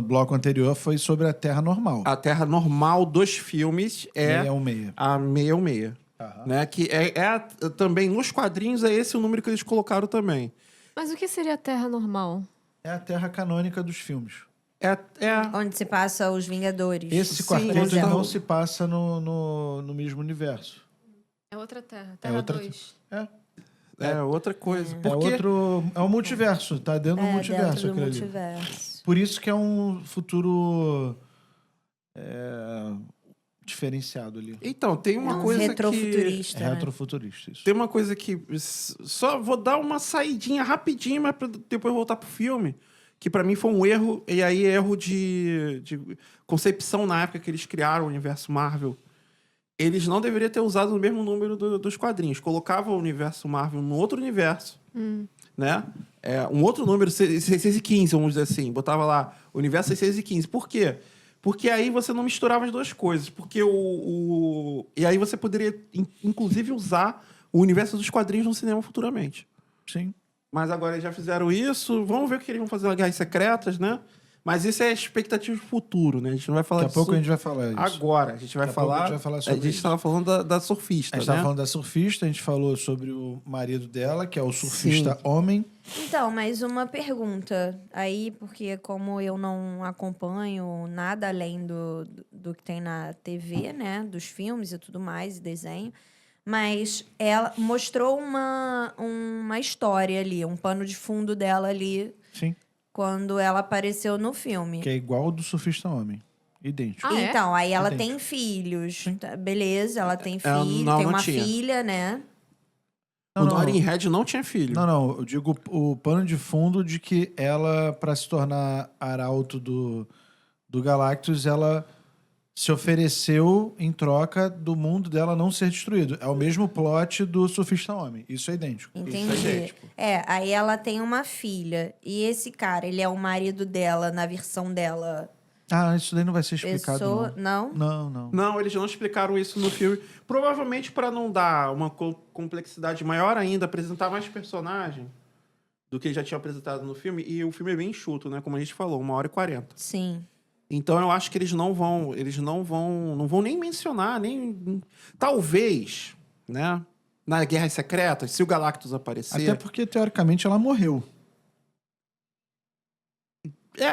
bloco anterior foi sobre a terra normal. A Terra normal dos filmes é 616. a 616. Né? Que também nos quadrinhos é esse o número que eles colocaram também. Mas o que seria a Terra normal? É a terra canônica dos filmes. É Onde se passa os Vingadores. Esse Sim, quarteto onde ele tá não o- se passa no mesmo universo. É outra Terra. Terra outra- 2. outra coisa. É Porque outro. É um multiverso, tá dentro do multiverso dentro do aquilo ali. multiverso. Por isso que é um futuro diferenciado ali. Então, tem uma É um coisa que... retrofuturista. É né? retrofuturista, isso. Tem uma coisa que... Só vou dar uma saidinha rapidinho, mas pra depois voltar pro filme. Que pra mim foi um erro, e aí erro de concepção na época que eles criaram o universo Marvel. Eles não deveriam ter usado o mesmo número dos quadrinhos. Colocava o universo Marvel num outro universo, né? Um outro número, 615, vamos dizer assim. Botava lá, universo 615. Por quê? Porque aí você não misturava as duas coisas. Porque E aí você poderia, inclusive, usar o universo dos quadrinhos no cinema futuramente. Sim. Mas agora eles já fizeram isso. Vamos ver o que eles vão fazer nas Guerras Secretas, né? Mas isso é expectativa de futuro, né? A gente não vai falar Daqui a pouco a gente vai falar isso. agora. A gente vai Daqui a pouco falar. a gente vai falar sobre a gente isso. estava falando da surfista, A gente né? estava falando da surfista, a gente falou sobre o marido dela, que é o surfista homem. Então, mais uma pergunta aí, porque como eu não acompanho nada além do que tem na TV, né? Dos filmes e tudo mais, e desenho. Mas ela mostrou uma história ali, um pano de fundo dela ali, Sim. quando ela apareceu no filme. Que é igual ao do surfista homem. Idêntico. Ah, é? Então, aí ela Idêntico. tem filhos. Tá, beleza, ela tem Ela filho, não tem uma tinha. filha, né? O Dorian Red não tinha filho. Não, eu digo o pano de fundo de que ela, para se tornar arauto do Galactus, ela se ofereceu em troca do mundo dela não ser destruído. É o mesmo plot do surfista homem. Isso é idêntico. Entendi. idêntico. Aí ela tem uma filha. E esse cara, ele é o marido dela na versão dela. Ah, isso daí não vai ser explicado, Pessoa. não. Não? Não. Não, eles não explicaram isso no filme. Provavelmente para não dar uma complexidade maior ainda, apresentar mais personagem do que já tinha apresentado no filme. E o filme é bem enxuto, né? Como a gente falou, 1h40. Sim. Então eu acho que eles não vão nem mencionar, nem talvez, né? Na Guerras Secretas, se o Galactus aparecer. Até porque, teoricamente, ela morreu.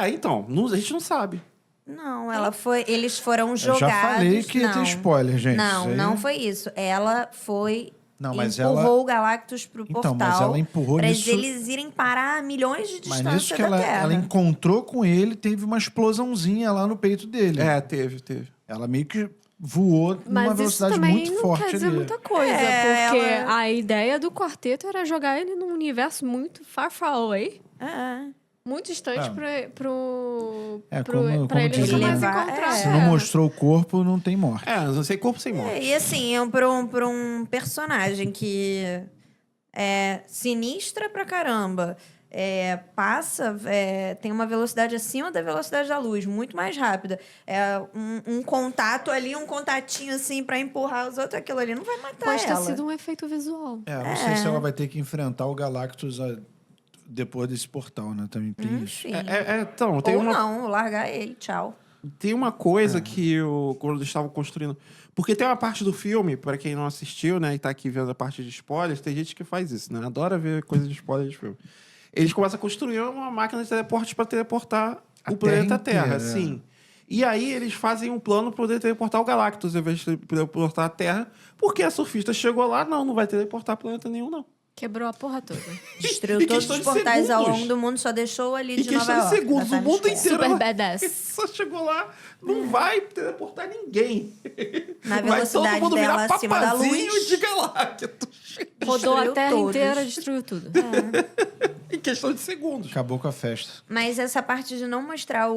Então, a gente não sabe. Não, ela foi. Eles foram Eu jogados. já falei que ia não. ter spoiler, gente. Não, Isso aí- não foi isso. Ela foi. Não, mas empurrou o Galactus pro Então, portal. mas ela empurrou pra nisso... eles irem parar a milhões de Mas distância nisso que da ela Terra. encontrou com ele, teve uma explosãozinha lá no peito dele. Teve. Ela meio que voou numa Mas isso velocidade também muito não forte quer dizer ali. muita coisa, É, porque ela- a ideia do quarteto era jogar ele num universo muito far, far away, muito distante como pra ele dizem, nunca mais né? encontrar a Se Terra. não mostrou o corpo, não tem morte. Não sei corpo sem morte. E assim, pra um personagem que é sinistra pra caramba, tem uma velocidade acima da velocidade da luz, muito mais rápida. Um contato ali, um contatinho assim pra empurrar os outros, aquilo ali não vai matar Pode ter ela. sido um efeito visual. Não sei se ela vai ter que enfrentar o Galactus depois desse portal, né? Também tem isso. Enfim. Então, Ou não, largar ele, tchau. Tem uma coisa que quando eles estavam construindo. Porque tem uma parte do filme, para quem não assistiu, né, e tá aqui vendo a parte de spoilers, tem gente que faz isso, né? Adora ver coisas de spoilers de filme. Eles começam a construir uma máquina de teleporte para teleportar o planeta Terra, inteira, sim. E aí eles fazem um plano para poder teleportar o Galactus, ao invés de teleportar a Terra, porque a surfista chegou lá, não vai teleportar planeta nenhum, não. Quebrou a porra toda. Destruiu Em todos questão os de portais ao segundos. longo do mundo, só deixou ali Em de Nova questão de York. segundos, da o mundo Times inteiro. Super badass. Só chegou lá, não vai teleportar ninguém. Na Vai todo velocidade mundo dela virar acima da papazinho luz. de Galactus. Rodou a Destruiu Terra todos. inteira, destruiu tudo. Em questão de segundos. Acabou com a festa. Mas essa parte de não mostrar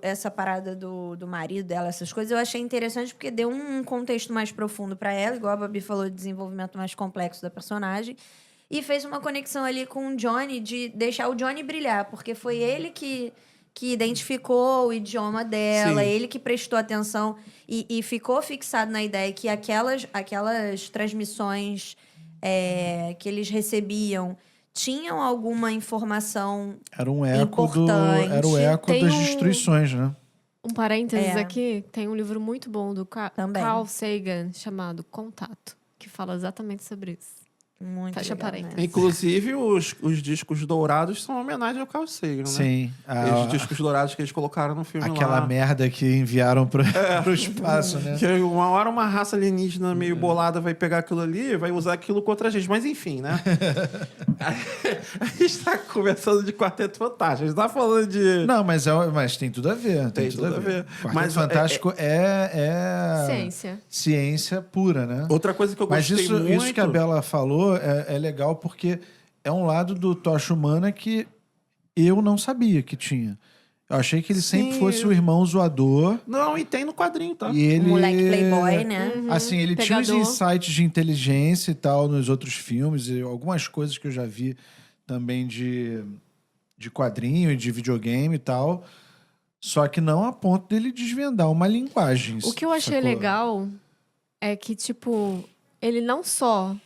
essa parada do marido dela, essas coisas, eu achei interessante porque deu um contexto mais profundo pra ela, igual a Babi falou, de desenvolvimento mais complexo da personagem. E fez uma conexão ali com o Johnny, de deixar o Johnny brilhar, porque foi ele que identificou o idioma dela, Sim. ele que prestou atenção e ficou fixado na ideia que aquelas transmissões que eles recebiam tinham alguma informação. Era um eco Importante. Era o eco Tem das um- destruições, né? Um parênteses É. aqui, tem um livro muito bom do Também. Carl Sagan, chamado Contato, que fala exatamente sobre isso. Muito Fecha legal, parênteses. né? Inclusive, os discos dourados são uma homenagem ao Carl Sagan, né? Sim. Os discos dourados que eles colocaram no filme Aquela lá. merda que enviaram pro espaço, né? Que uma hora uma raça alienígena meio bolada vai pegar aquilo ali e vai usar aquilo contra a gente. Mas enfim, né? A gente tá conversando de Quarteto Fantástico. A gente tá falando de... Não, mas tem tudo a ver. Tem tudo a ver. Quarteto Mas Fantástico é Ciência. ciência pura, né? Outra coisa que eu Mas gostei muito... isso que a Bela falou é legal porque é um lado do Tocha Humana que eu não sabia que tinha. Eu achei que ele sempre Sim. fosse o irmão zoador. Não, e tem no quadrinho, tá? E ele... O moleque playboy, né? Assim, ele tinha Pegador. uns insights de inteligência e tal nos outros filmes, e algumas coisas que eu já vi também de quadrinho e de videogame e tal. Só que não a ponto dele desvendar uma linguagem. O que eu achei sacou? legal é que, tipo, ele não só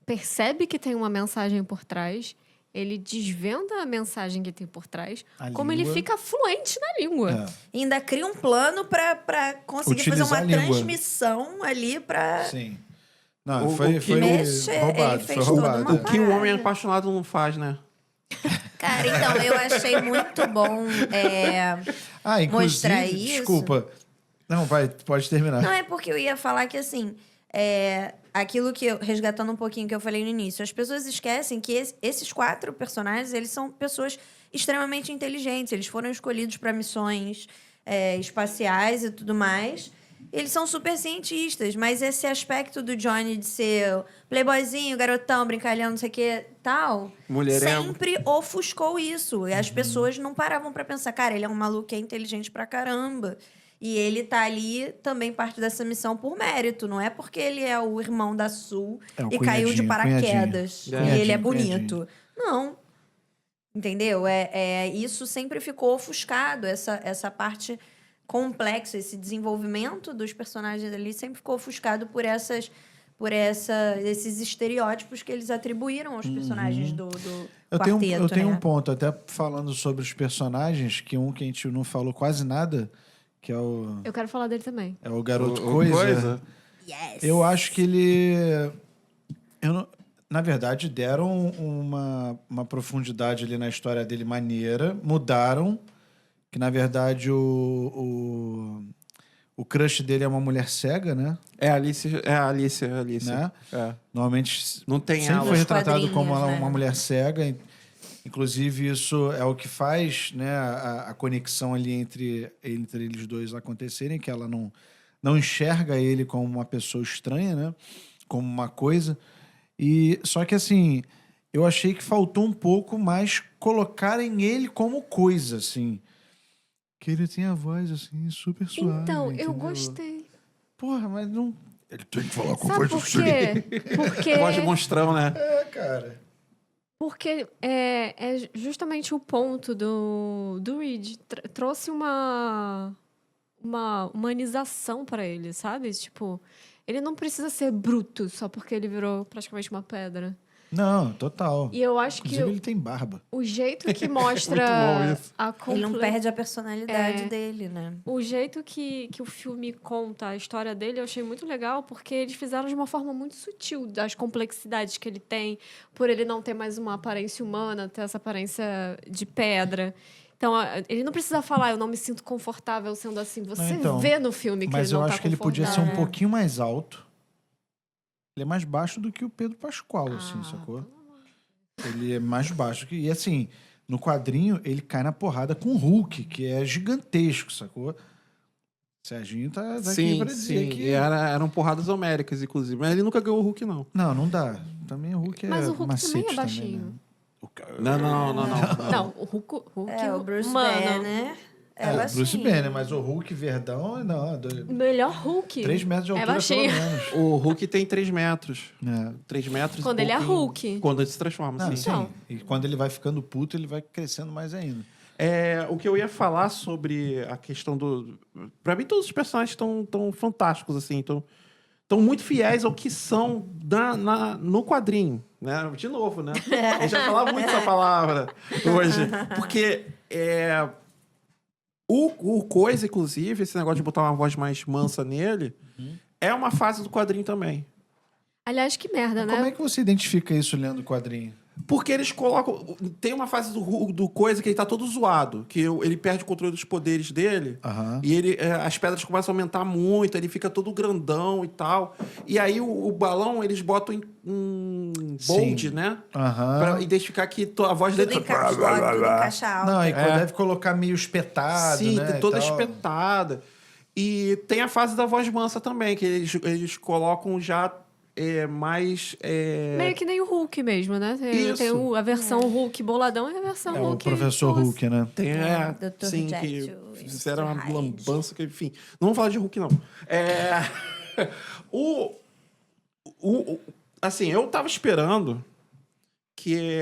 percebe que tem uma mensagem por trás, ele desvenda a mensagem que tem por trás, A como ele língua. fica fluente na língua. É, E ainda cria um plano pra conseguir fazer Utilizar uma a língua. transmissão ali pra... sim. Não, O foi que mexe, ele roubado, fez foi toda roubado. uma O que um parada. homem apaixonado não faz, né? Cara, então, eu achei muito bom mostrar isso. Desculpa. Não, vai, pode terminar. Não, é porque eu ia falar que, assim, aquilo que resgatando um pouquinho que eu falei no início, as pessoas esquecem que esses 4 personagens, eles são pessoas extremamente inteligentes. Eles foram escolhidos para missões espaciais e tudo mais. Eles são super cientistas, mas esse aspecto do Johnny de ser playboyzinho, garotão, brincalhão, não sei o que, tal, Mulherengo. sempre ofuscou isso. E as pessoas não paravam para pensar, cara, ele é um maluco que é inteligente pra caramba. E ele tá ali também parte dessa missão por mérito. Não é porque ele é o irmão da Sul É, o e caiu de cunhadinho, paraquedas. cunhadinho. E ele é Cunhadinho, bonito. Não. Entendeu? Isso sempre ficou ofuscado. Essa parte complexa, esse desenvolvimento dos personagens ali sempre ficou ofuscado por esses estereótipos que eles atribuíram aos personagens do quarteto, Eu tenho né? um ponto, até falando sobre os personagens, que a gente não falou quase nada, que é o Eu quero falar dele também. garoto O Coisa. Yes! Eu acho que ele... Na verdade, deram uma profundidade ali na história dele maneira, mudaram, que na verdade o crush dele é uma mulher cega, né? É a Alice. Né? É. Normalmente Não tem sempre ela. foi Nos retratado como quadrinhos, uma né? mulher cega. Inclusive, isso é o que faz, né, a conexão ali entre eles dois acontecerem, que ela não enxerga ele como uma pessoa estranha, né? Como uma coisa. E só que assim, eu achei que faltou um pouco mais colocarem ele como coisa, assim. Que ele tem a voz assim super suave. Então, eu entendeu? gostei. Porra, mas não. Ele tem que falar com Sabe por quê? Porque, Voz de monstrão, né? É, cara. porque é justamente o ponto do Reed. Trouxe uma humanização pra ele, sabe? Tipo, ele não precisa ser bruto só porque ele virou praticamente uma pedra. Não, total. E eu acho que Inclusive, ele tem barba. o jeito que Muito bom mostra isso. a Ele não comple- perde a personalidade dele, né? O jeito que o filme conta a história dele eu achei muito legal, porque eles fizeram de uma forma muito sutil das complexidades que ele tem, por ele não ter mais uma aparência humana, ter essa aparência de pedra. Então, ele não precisa falar, eu não me sinto confortável sendo assim. Você Então, vê no filme que Mas ele não eu tá acho que ele podia ser um confortável. pouquinho mais alto. Ele é mais baixo do que o Pedro Pascoal, assim, Ah, sacou? Ele é mais baixo que... E assim, no quadrinho, ele cai na porrada com o Hulk, que é gigantesco, sacou? Serginho tá aqui Sim, pra dizer sim. que... E eram porradas homéricas, inclusive. Mas ele nunca ganhou o Hulk, não. Não dá. Também o Hulk Mas é o Hulk macete também é né? baixinho. Não. Não, o Hulk O Bruce humano. Banner É, é o baixinho. Bruce Banner, mas o Hulk verdão, não. O melhor Hulk 3 metros de é altura, pelo baixinho. menos. O Hulk tem 3 metros. É. 3 metros. Quando e ele é pouquinho. Hulk. Quando ele se transforma, Não, sim. sim. Então. E quando ele vai ficando puto, ele vai crescendo mais ainda. O que eu ia falar sobre a questão do... Pra mim, todos os personagens estão fantásticos, assim. Estão muito fiéis ao que são no quadrinho, né? De novo, né? A gente vai falar muito essa palavra hoje. Porque o Coisa, inclusive, esse negócio de botar uma voz mais mansa nele, é uma fase do quadrinho também. Aliás, que merda, né? Como é que você identifica isso lendo o quadrinho? Porque eles colocam... Tem uma fase do Coisa que ele tá todo zoado. Que ele perde o controle dos poderes dele. Aham. E as pedras começam a aumentar muito. Ele fica todo grandão e tal. E aí o balão eles botam em bold, Sim. né? Aham. Pra identificar que a voz Tudo dele... em caps lock, tudo em caixa alta. Não, e É. deve colocar meio espetado, Sim, né? tem toda e tal. espetada. E tem a fase da voz mansa também. Que eles colocam já mais... Meio que nem o Hulk mesmo, né? Isso. Tem a versão Hulk boladão e a versão É o Hulk... professor fosse. Hulk, né? Tem, Dr. sim, Jet, que o fizeram uma Mr. Hyde. lambança, que, enfim. Não vamos falar de Hulk, não. Assim, eu tava esperando que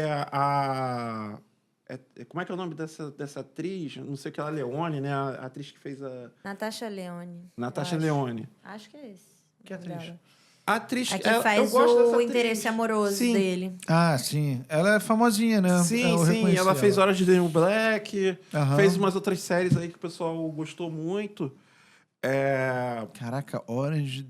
como é que é o nome dessa atriz? Não sei o que ela, Leone, né? A atriz que fez a... Natasha Leone. Natasha eu acho. Leone. Acho que é esse. Que o nome atriz? dela. A atriz... A que eu faz gosto dessa o atriz. interesse amoroso Sim. dele. Ah, sim. Ela é famosinha, né? Sim, Eu sim. reconheci Ela fez Horas de Daniel Black, Aham. fez umas outras séries aí que o pessoal gostou muito. Caraca, Orange...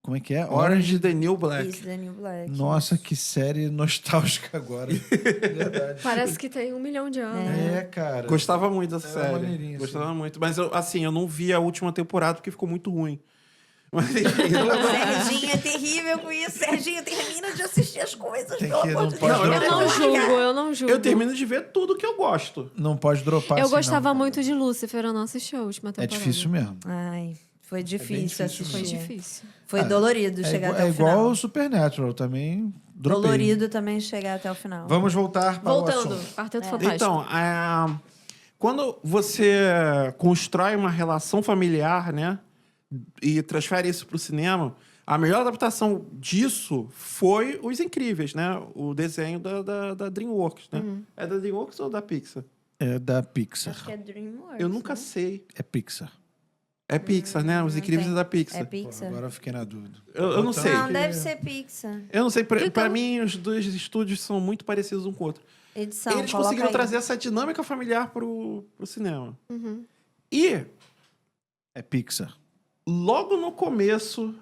Como é que é? Orange is the New Black. Isso, Daniel Black. Nossa, que série nostálgica agora. Verdade. Parece que tem 1 milhão de anos. Cara. Gostava muito dessa Era série. maneirinho, Gostava muito. Mas, eu não vi a última temporada porque ficou muito ruim. Mas, enfim, Serginho é terrível com isso. Serginho, termina de assistir as coisas, Tem pelo que- amor não de pode Deus. dropar. Eu não julgo. eu termino de ver tudo que eu gosto. Não pode dropar Eu assim, gostava não. muito de Lúcifer, eu não assisti a última É temporada. difícil mesmo. Ai, foi difícil difícil assistir. Foi difícil. Foi dolorido chegar até É o final. igual o Supernatural, também dropei. Dolorido também chegar até o final. Vamos voltar para o Voltando, assunto. Quarteto Fantástico. Então, quando você constrói uma relação familiar, né? E transfere isso para o cinema, a melhor adaptação disso foi Os Incríveis, né? O desenho da DreamWorks, né? É da DreamWorks ou da Pixar? É da Pixar. Acho que é DreamWorks. Eu nunca né? sei. É Pixar. É Pixar, né? Os Incríveis tem. é da Pixar. É Pixar. Agora eu fiquei na dúvida. Eu não sei. Não, deve ser Pixar. Eu não sei. Pra Então- mim, os dois estúdios são muito parecidos um com o outro. Edição, Eles coloca conseguiram aí. trazer essa dinâmica familiar pro cinema. Uhum. E, É Pixar. logo no começo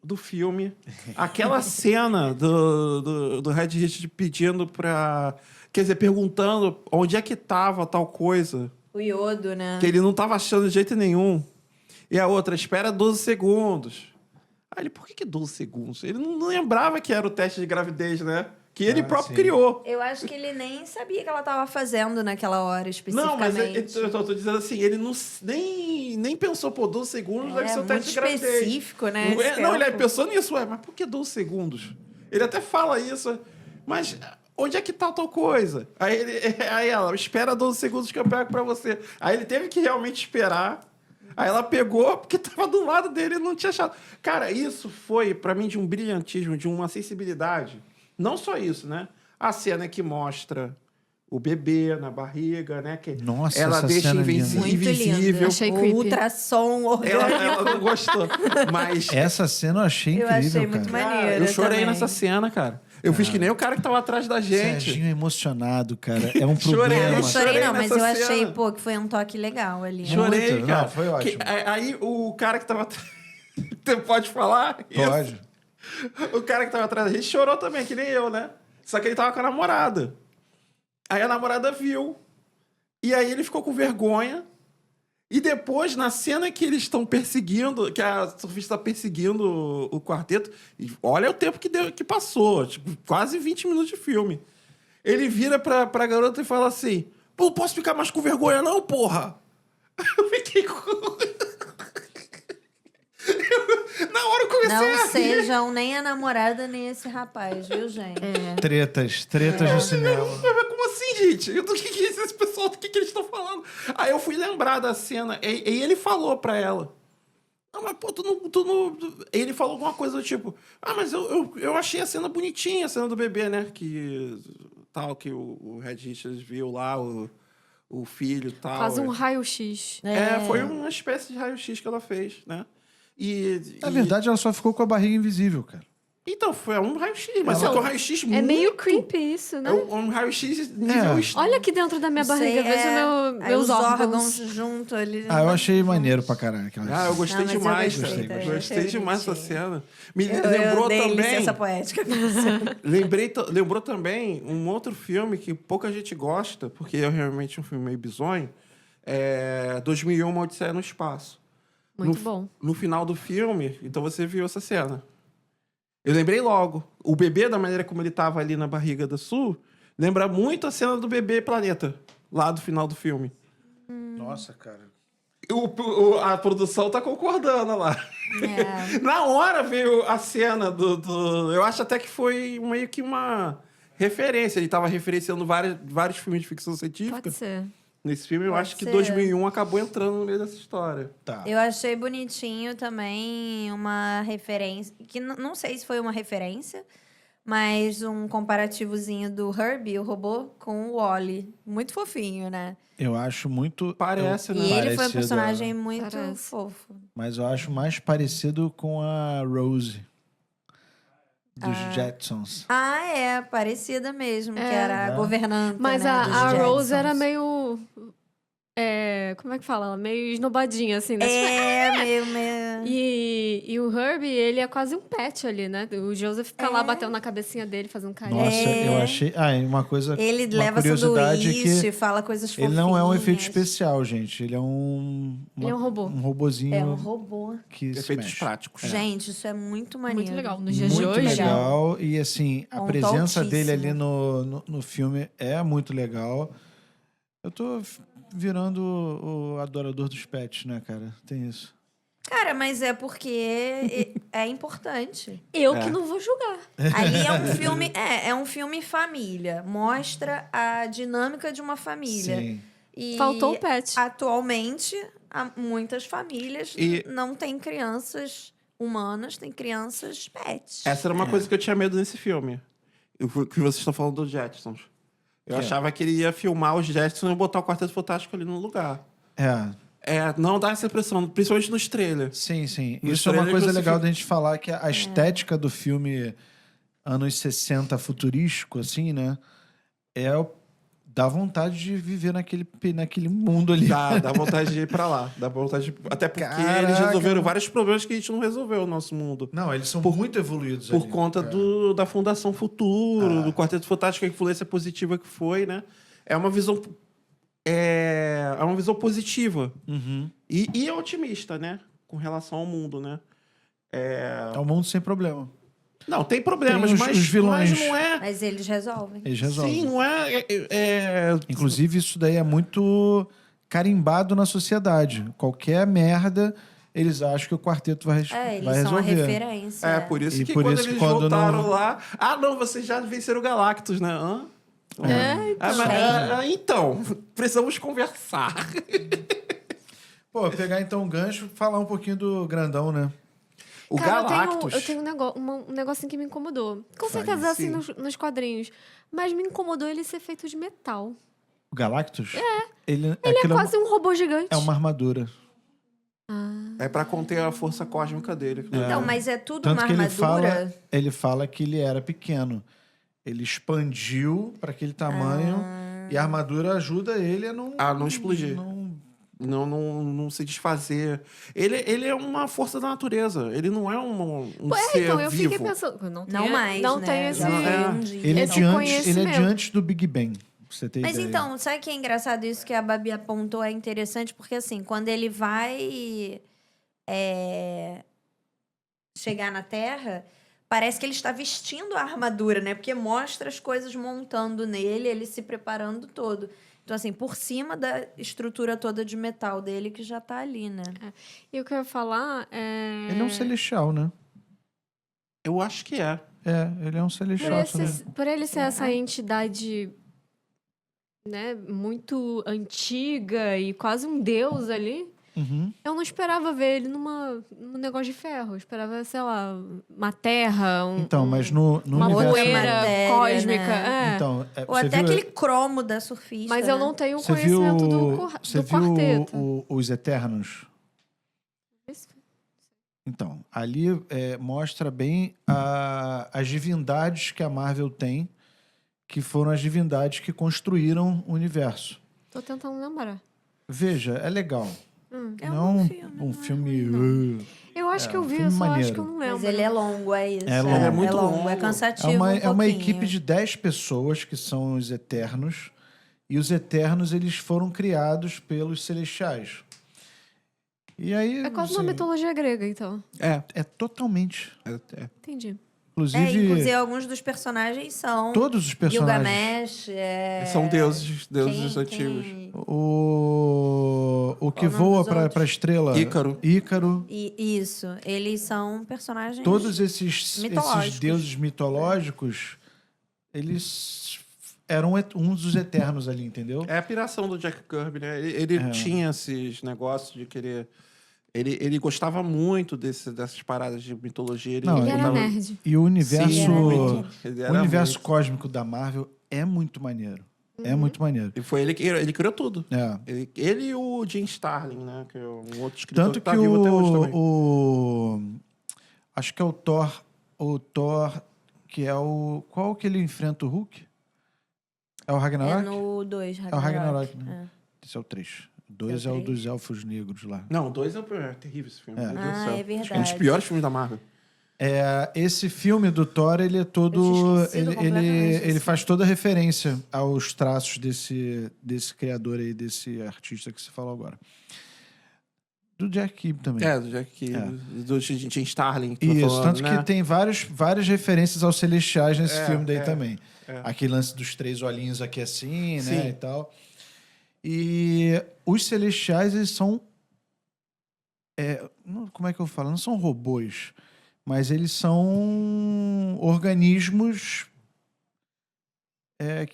do filme, aquela cena do Red Richard pedindo pra... Quer dizer, perguntando onde é que tava tal coisa, O Yodo, né? que ele não tava achando de jeito nenhum. E a outra, espera 12 segundos. Aí ele, por que 12 segundos? Ele não lembrava que era o teste de gravidez, né? Que ele próprio sim. criou. Eu acho que ele nem sabia que ela tava fazendo naquela hora, Não, mas especificamente. eu tô dizendo assim, ele nem pensou, pô, 12 segundos deve ser o muito teste de gravidez. específico, né? Não, esse não, ele tempo. pensou nisso, mas por que 12 segundos? Ele até fala isso, mas onde é que tá tal coisa? Aí ela, espera 12 segundos que eu pego pra você. Aí ele teve que realmente esperar. Aí ela pegou, porque tava do lado dele e não tinha achado. Cara, isso foi, pra mim, de um brilhantismo, de uma sensibilidade. Não só isso, né? A cena que mostra o bebê na barriga, né? Que Nossa, ela essa deixa cena é linda. Muito invisível. lindo. Achei o creepy. ultrassom orgânico. Ela não gostou. Mas Essa cena eu achei Eu incrível, achei muito cara. maneiro. eu chorei também. nessa cena, cara. Eu fiz que nem o cara que tava atrás da gente. Serginho emocionado, cara. É um Chorei, problema. Eu não chorei, Chorei não, mas nessa eu achei, cena. pô, que foi um toque legal ali. Chorei, Muito. cara. Não, foi ótimo. Aí o cara que tava atrás... Você pode falar? Pode. O cara que tava atrás da gente chorou também, que nem eu, né? Só que ele tava com a namorada. Aí a namorada viu. E aí ele ficou com vergonha. E depois, na cena que eles estão perseguindo, que a surfista está perseguindo o quarteto, e olha o tempo que passou, tipo, quase 20 minutos de filme. Ele vira pra garota e fala assim: pô, posso ficar mais com vergonha não, porra? Eu fiquei com... Na hora eu comecei a Não rir. sejam nem a namorada, nem esse rapaz, viu, gente? Tretas no cinema. Mas como assim, gente? Do que é esse pessoal? Do que eles estão falando? Aí eu fui lembrar da cena. E ele falou pra ela: não, mas pô, tu não. Ele falou alguma coisa do tipo: ah, mas eu achei a cena bonitinha, a cena do bebê, né? Que tal, que o Red Richards viu lá, o filho e tal. Quase um raio-x. Foi uma espécie de raio-x que ela fez, né? Na verdade, ela só ficou com a barriga invisível, cara. Então, foi um raio-x, mas Então, só que é um raio-x muito... É meio creepy isso, né? É um raio-x nível... Olha aqui dentro da minha barriga, veja Aí meus os órgãos. junto ali. Ah, eu achei maneiro pra caralho. Ah, eu gostei Não, mas eu demais, gostei cara. também, Gostei achei demais dessa bonitinho. cena. Me Eu lembrou dei também... licença poética. Lembrou também um outro filme que pouca gente gosta, porque é realmente um filme meio bizonho, 2001, Uma Odisseia no Espaço. Muito bom. No final do filme, então você viu essa cena. Eu lembrei logo. O bebê, da maneira como ele tava ali na barriga da Sul, lembra muito a cena do bebê Planeta, lá do final do filme. Nossa, cara. A produção tá concordando lá. Na hora veio a cena do... Eu acho até que foi meio que uma referência. Ele tava referenciando vários filmes de ficção científica. Pode ser. Nesse filme, eu Pode acho que ser. 2001 acabou entrando no meio dessa história. Tá. Eu achei bonitinho também uma referência, que não sei se foi uma referência, mas um comparativozinho do Herbie, o robô, com o Wall-E. Muito fofinho, né? Eu acho muito... Parece, E né? ele foi um Parecido, personagem muito Parece. fofo. Mas eu acho mais parecido com a Rose. dos Jetsons. Ah, é, parecida mesmo, que era a governanta, Mas né, dos a Rose Jetsons. era meio... como é que fala? Ela meio esnobadinha, assim, né? Meio... E o Herbie, ele é quase um pet ali, né? O Joseph fica lá batendo na cabecinha dele, fazendo carinho. Nossa, eu achei... e uma coisa... Ele uma leva curiosidade é sanduíche, que fala coisas fofinhas. ele não é um efeito especial, gente. Ele é Ele é um robô. Um robozinho É um robô. que se Efeitos mexe. práticos. Gente, isso é muito maneiro. Muito legal. Nos dias de Muito hoje... legal. E, assim, a Ponto presença dele ali altíssimo. no filme é muito legal. Eu tô virando o adorador dos pets, né, cara? Tem isso. Cara, mas é porque é importante. Eu que não vou julgar. Ali é um filme, é um filme família. Mostra a dinâmica de uma família. Sim. E Faltou o pet. Atualmente, muitas famílias E- não têm crianças humanas, têm crianças pets. Essa era uma coisa que eu tinha medo nesse filme. O que vocês estão falando dos Jetsons. Eu achava que ele ia filmar os Jetsons e botar o Quarteto Fantástico ali no lugar. Não dá essa impressão, principalmente nos trailers. Sim, sim. Nos Isso é uma trailers coisa você legal fica- da gente falar, que a estética do filme anos 60 futurístico, assim, né? Dá vontade de viver naquele mundo ali. Dá vontade de ir pra lá. Dá vontade de... Até porque Caraca. eles resolveram vários problemas que a gente não resolveu no nosso mundo. Não, eles são muito evoluídos Por ali. conta da Fundação Futuro, do Quarteto Fantástico, a influência positiva que foi, né? É uma visão... É uma visão positiva. Uhum. E é otimista, né? Com relação ao mundo, né? É um mundo sem problema. Não, tem problemas, Tem os mas vilões. não é... Mas eles resolvem. Eles resolvem. Sim, não é... Inclusive, isso daí é muito carimbado na sociedade. Qualquer merda, eles acham que o quarteto vai Eles vai são a resolver. referência. É, por isso E que por quando isso que eles quando voltaram não- lá... Ah, não, vocês já venceram o Galactus, né? Hã? Então. Então, precisamos conversar. Pô, pegar então um gancho e falar um pouquinho do grandão, né? O Cara, Galactus... eu tenho um negocinho que me incomodou. Com Fale, certeza, assim, sim. nos quadrinhos. Mas me incomodou ele ser feito de metal. O Galactus? Ele Ele é quase um robô gigante. é uma armadura. É pra conter a força cósmica dele. Então, mas é tudo Tanto uma que armadura. ele fala que ele era pequeno. Ele expandiu para aquele tamanho e a armadura ajuda ele a não explodir. Não se desfazer. Ele é uma força da natureza. Ele não é um ser Então, eu vivo. fiquei pensando... Não mais, Não né? tem esse... Já foi É. um dia. Ele é Esse de antes, conhecimento. do Big Bang. Pra você ter Mas ideia. então, sabe que é engraçado isso que a Babi apontou? É interessante porque, assim, quando ele vai chegar na Terra, parece que ele está vestindo a armadura, né? Porque mostra as coisas montando nele, ele se preparando todo. Então, assim, por cima da estrutura toda de metal dele que já tá ali, né? E o que eu ia falar é... Ele é um celestial, né? Eu acho que é. Ele é um celestial. Por ele ser essa entidade, né, muito antiga e quase um deus ali, Uhum. eu não esperava ver ele num negócio de ferro. Eu esperava, sei lá, uma terra, Então, mas no uma universo... poeira matéria, cósmica. né? Então, Ou você até viu, aquele cromo da surfista. Mas eu não tenho você viu, conhecimento você do viu quarteto. os Eternos? Então, ali mostra bem as divindades que a Marvel tem, que foram as divindades que construíram o universo. Tô tentando lembrar. Veja, é legal. É Não um filme. um filme... Eu acho que eu vi, filme eu só acho maneiro. que eu não lembro. Mas ele é longo, é isso. É longo. É muito longo. É cansativo É uma pouquinho. equipe de 10 pessoas que são os Eternos. E os Eternos, eles foram criados pelos Celestiais. E aí... É quase uma assim, mitologia grega, então. É totalmente. Entendi. Inclusive, alguns dos personagens são... todos os personagens... Gilgamesh, São deuses quem- antigos. O que Qual o nome voa dos para outros? a estrela... Ícaro. Ícaro. Isso, eles são personagens... Todos esses mitológicos. deuses mitológicos, eles eram um dos Eternos ali, entendeu? É a piração do Jack Kirby, né? Ele tinha esses negócios de querer... Ele gostava muito dessas paradas de mitologia. Não, Ele era botava- nerd. E o universo, Sim, muito. Ele o era universo muito. cósmico da Marvel é muito maneiro. Uhum. É muito maneiro. E foi ele criou tudo. É. Ele e o Jim Starlin, né? Que é um outro escritor Tanto que tá que vivo até hoje também. acho que é o Thor que é o... Qual que ele enfrenta o Hulk? É o É Ragnarok? no 2, É o Ragnarok, né? Esse é o 3. O 2 É é o o três? dos Elfos Negros lá. Não, o 2 é terrível esse filme. Meu Deus do céu. É verdade. É um dos piores filmes da Marvel. Esse filme do Thor, ele é todo... Eu tinha esquecido Ele completamente assim. faz toda referência aos traços desse criador aí, desse artista que você falou agora. Do Jack Kirby também. É, do Jack Kirby, do Jim Starlin. Que Isso, falando, tanto né? que tem várias referências aos Celestiais nesse filme daí é, também. é. Aquele lance dos 3 olhinhos aqui assim, Sim. né, e tal. E os Celestiais, eles são... como é que eu falo? Não são robôs, mas eles são organismos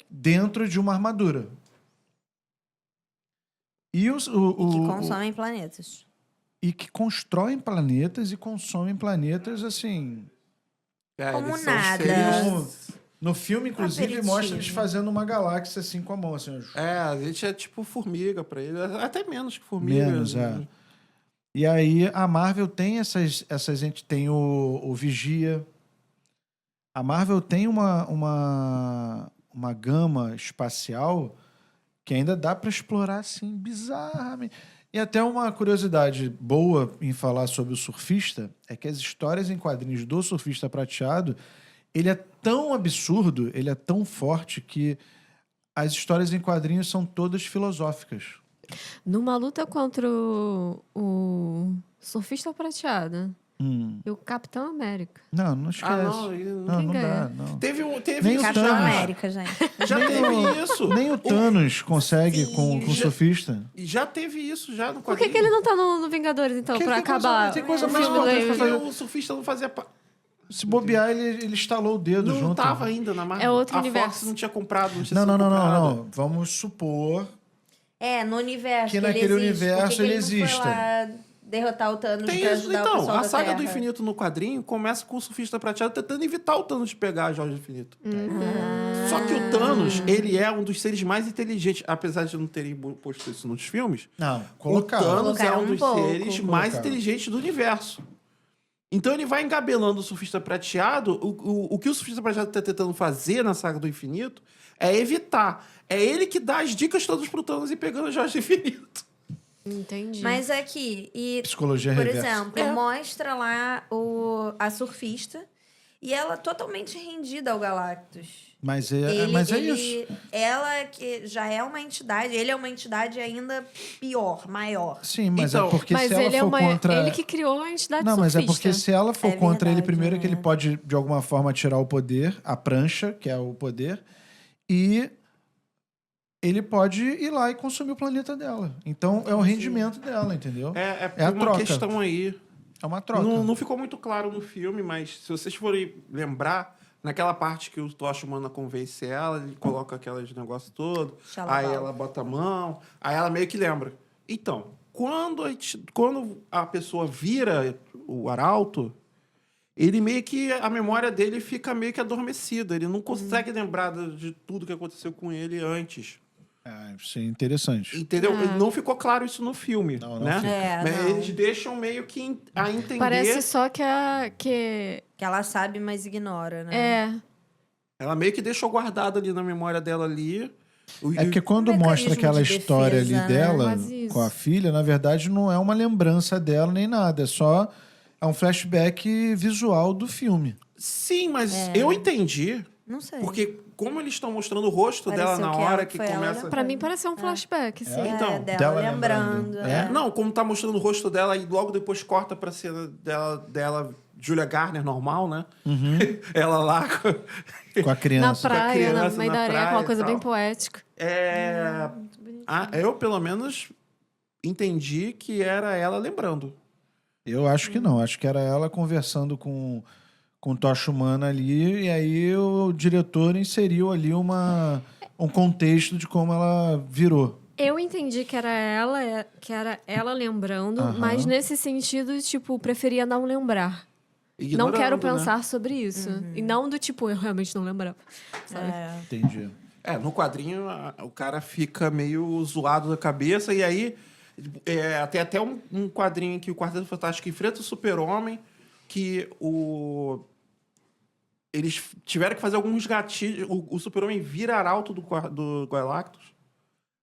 dentro de uma armadura. E E que consomem planetas. e que constroem planetas e consomem planetas, assim... Como eles são nada. seres- No filme, inclusive, Aperitivo. mostra eles fazendo uma galáxia assim com a mão. Assim, A gente é tipo formiga pra ele. Até menos que formiga. menos, E aí a Marvel tem essas tem o Vigia. A Marvel tem uma gama espacial que ainda dá para explorar assim bizarramente. E até uma curiosidade boa em falar sobre o surfista é que as histórias em quadrinhos do Surfista Prateado, ele é tão absurdo, ele é tão forte que as histórias em quadrinhos são todas filosóficas. Numa luta contra o Surfista Prateado e o Capitão América. Não esquece. não, não Quem dá, ganha? não. Teve Nem o isso Capitão Thanos. América, gente. Já teve isso. Nem o Thanos consegue Sim, com o já- surfista. Já teve isso já no Por quadrinho. que ele não tá no Vingadores, então, Que pra tem coisa- acabar tem coisa o mais filme do importante pra Porque MCU? o surfista não fazia Se bobear, ele estalou o dedo Não junto. tava ainda na Marvel. É outro a universo. Fox não tinha comprado, não tinha Não, sido não, não, comprada. não, não. Vamos supor. No universo. Que ele naquele existe. universo Por que que ele não foi exista. lá derrotar o Thanos Tem pra isso, ajudar o então. pessoal A da saga do Terra? infinito no quadrinho começa com o surfista prateado tentando evitar o Thanos de pegar a Joia do Infinito. Só que o Thanos, ele é um dos seres mais inteligentes, apesar de não terem posto isso nos filmes. Não, O colocar. Thanos é Colocaram um um dos pouco. seres mais Colocaram. inteligentes do universo. Então ele vai engabelando o surfista prateado. O que o surfista prateado tá tentando fazer na saga do infinito é evitar. É ele que dá as dicas todas pro Thanos e pegando a Joia do Infinito. Entendi. Mas aqui, Psicologia por reversa. exemplo, mostra lá a surfista e ela totalmente rendida ao Galactus. Mas é isso. Ela que já é uma entidade, ele é uma entidade ainda pior, maior. Sim, mas Então, é porque Mas se ela ele é for uma... contra... Ele que criou a entidade Não, mas é surfista. porque se ela for É contra ele, verdade, primeiro né? que ele pode, de alguma forma, tirar o poder, a prancha, que é o poder, e ele pode ir lá e consumir o planeta dela. Então, é o rendimento dela, entendeu? É a uma troca. questão aí. É uma troca. Não ficou muito claro no filme, mas se vocês forem lembrar, naquela parte que o Tocha Humana convence ela, ele coloca aqueles negócios todos, Xalabau. aí ela bota a mão, aí ela meio que lembra. Então, quando a pessoa vira o arauto, ele meio que, a memória dele fica meio que adormecida, ele não consegue lembrar de tudo que aconteceu com ele antes. Isso é interessante. Entendeu? Não ficou claro isso no filme, Não né? fica. Mas não. eles deixam meio que a entender... Parece só que Que ela sabe, mas ignora, né? é... Ela meio que deixou guardado ali na memória dela ali. É porque quando mecanismo mostra aquela de história defesa, ali né? dela Quase isso. com a filha, na verdade não é uma lembrança dela nem nada, é um flashback visual do filme. Sim, mas eu entendi. Não sei. Porque como eles estão mostrando o rosto dela Pareceu na que hora ela que foi ela começa... lembrando. Pra mim pareceu um flashback, sim. Então, dela dela lembrando. lembrando. É. Não, como tá mostrando o rosto dela e logo depois corta pra cena dela Julia Garner normal, né? Ela lá com... Com a Na criança. praia, criança na meio na da areia, praia aquela e coisa tal. bem poética. Eu, pelo menos, entendi que era ela lembrando. Eu acho que não. Acho que era ela conversando com Tocha Humana ali, e aí o diretor inseriu ali um contexto de como ela virou. Eu entendi que era ela lembrando, Aham. mas nesse sentido, tipo, preferia não lembrar. Não Ignorando, quero né? pensar sobre isso. E não do tipo, eu realmente não lembrava. Sabe? Entendi. No quadrinho, o cara fica meio zoado da cabeça, e aí tem até um quadrinho que o Quarteto Fantástico enfrenta o Super-Homem, que eles tiveram que fazer alguns gatilhos. O Super-Homem vira arauto do Galactus.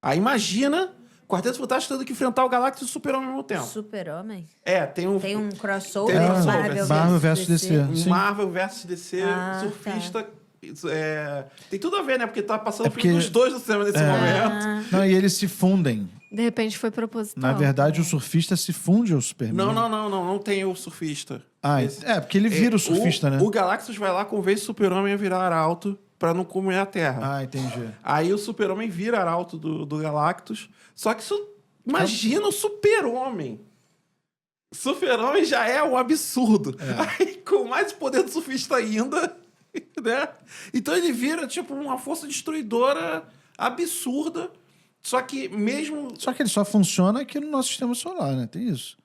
Aí imagina o Quarteto Fantástico tendo que enfrentar o Galactus e o Super-Homem ao mesmo tempo. Super-Homem? Tem um Crossover Tem um Marvel vs DC. um Sim. Marvel versus DC, surfista. Tem tudo a ver, né? Porque tá passando porque- filme dos dois no cinema nesse momento. Não, e eles se fundem. De repente foi proposital. Na verdade, o surfista se funde ao Superman. Não tem o surfista. Porque ele vira o surfista, né? O Galactus vai lá, convence o Super-Homem a virar arauto pra não comer a Terra. Entendi. Aí o Super-Homem vira arauto do Galactus. Só que imagina o Super-Homem. Super-Homem já é um absurdo. Aí, com mais poder do surfista ainda, né? Então ele vira, tipo, uma força destruidora absurda. Só que mesmo... Só que ele só funciona aqui no nosso sistema solar, né? Tem isso.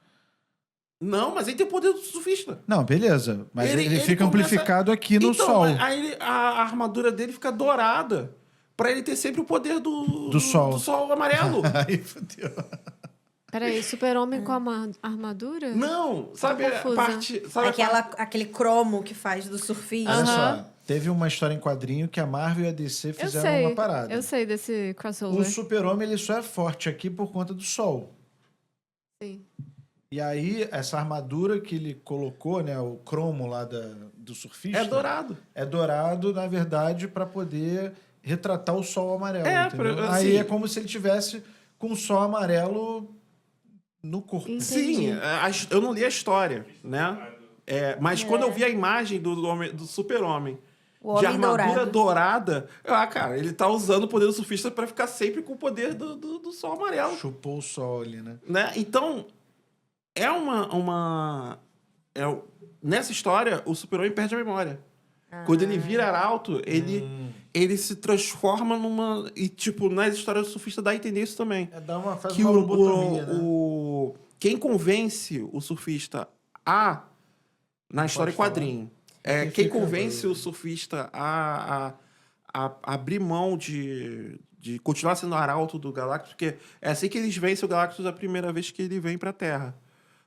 Não, mas ele tem o poder do surfista. Não, beleza. Mas ele fica começa- amplificado aqui no então, Sol. Aí a armadura dele fica dourada. Pra ele ter sempre o poder do Sol. do sol amarelo. Aí fodeu. Peraí, Super-Homem com a armadura? Não, sabe a confusa. parte... Sabe a parte- Aquele cromo que faz do surfista. Olha só. Teve uma história em quadrinho que a Marvel e a DC Eu fizeram sei. uma parada. Eu sei desse crossover. O Super-Homem ele só é forte aqui por conta do Sol. Sim. E aí, essa armadura que ele colocou, né? O cromo lá do surfista... É dourado. É dourado, na verdade, para poder retratar o sol amarelo. Entendeu? assim- Aí é como se ele tivesse com o sol amarelo no corpo. Entendi. Sim, eu não li a história, né? Mas quando eu vi a imagem do Super-Homem O de Homem armadura Dourado. dourada, cara, ele tá usando o poder do surfista pra ficar sempre com o poder do sol amarelo. Chupou o sol ali, né? Né? Então, nessa história, o Super-Homem perde a memória. Quando ele vira arauto, ele se transforma numa... E, tipo, nas histórias do surfista dá a entender isso também. Faz Que uma lobotomia, né? quem convence o surfista na história em quadrinho, quem convence o surfista a abrir mão de continuar sendo arauto do Galactus, porque é assim que eles vencem o Galactus a primeira vez que ele vem pra Terra.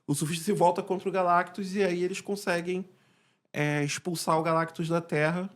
O surfista se volta contra o Galactus e aí eles conseguem expulsar o Galactus da Terra.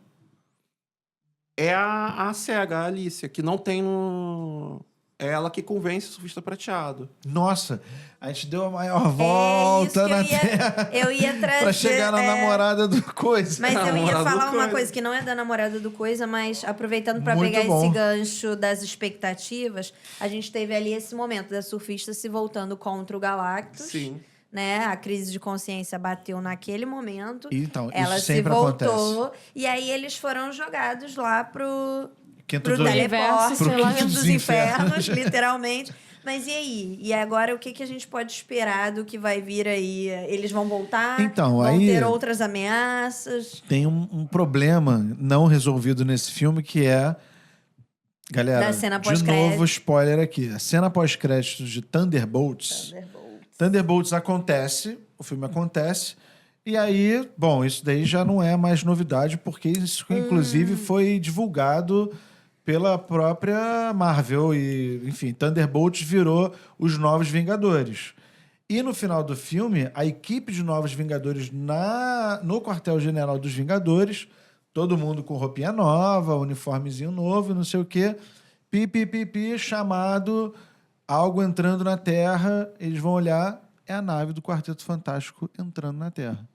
É a SEGA, a Alicia, que não tem no... É ela que convence o surfista prateado. Nossa, a gente deu a maior volta na Terra Eu ia trazer... pra chegar na namorada do Coisa. Mas eu ia Namorado do falar uma Coisa. coisa que não é da namorada do Coisa, mas aproveitando pra Muito pegar bom. esse gancho das expectativas, a gente teve ali esse momento da surfista se voltando contra o Galactus. Sim. Né? A crise de consciência bateu naquele momento. Então, ela isso se sempre voltou. acontece. E aí eles foram jogados lá pro Quinto do... universo, teleporte, sei lá, quinto dos dos infernos, infernos. literalmente. Mas e aí? E agora o que a gente pode esperar do que vai vir aí? Eles vão voltar? Então, vão aí- ter outras ameaças? Tem um problema não resolvido nesse filme que é... Galera, Da cena de pós-crédito. novo, spoiler aqui. A cena pós-créditos de Thunderbolts... Thunderbolts acontece, o filme acontece, e aí, bom, isso daí já não é mais novidade, porque isso, inclusive, foi divulgado pela própria Marvel, e, enfim, Thunderbolts virou os Novos Vingadores. E no final do filme, a equipe de Novos Vingadores no quartel-general dos Vingadores, todo mundo com roupinha nova, uniformezinho novo, não sei o quê, pi, chamado... Algo entrando na Terra, eles vão olhar, é a nave do Quarteto Fantástico entrando na Terra.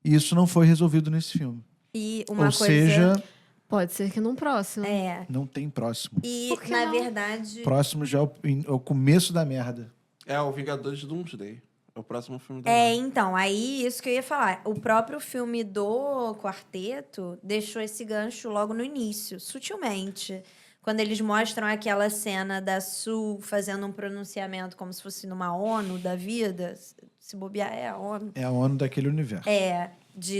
E isso não foi resolvido nesse filme. E uma Ou coisa... seja, Pode ser que num próximo. não tem próximo. E, Por que na não? verdade... Próximo já é o começo da merda. É o Vingadores de Doomsday. É o próximo filme do Então, aí isso que eu ia falar. O próprio filme do Quarteto deixou esse gancho logo no início, sutilmente. Quando eles mostram aquela cena da Sue fazendo um pronunciamento como se fosse numa ONU da vida, se bobear é a ONU. É a ONU daquele universo.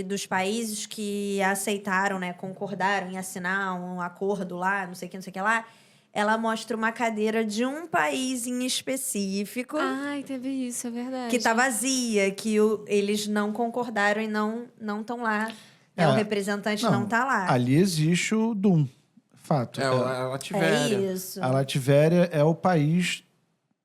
Dos países que aceitaram, né, concordaram em assinar um acordo lá, não sei o que lá. Ela mostra uma cadeira de um país em específico Ai, teve isso, é verdade. que tá vazia, que eles não concordaram e não estão lá. É, O representante não tá lá. Ali existe o Doom. Fato. É a Lativéria. É isso. A Lativéria é o país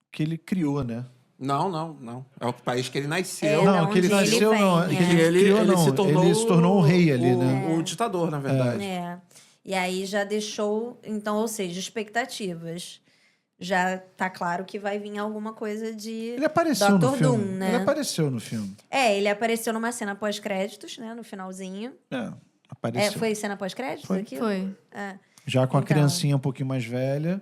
que ele criou, né? Não. É o país que ele nasceu. da Não, que ele onde ele nasceu, vem, não. é. Que Que ele criou, não. Ele se tornou um rei ali, né? O ditador, na verdade. E aí já deixou, então, ou seja, expectativas. Já tá claro que vai vir alguma coisa de Ele apareceu no Dr. filme. Doom, né? Ele apareceu no filme. Ele apareceu numa cena pós-créditos, né? No finalzinho. Apareceu. Foi cena pós-créditos Foi. aquilo? Foi. Já com a Então. criancinha um pouquinho mais velha.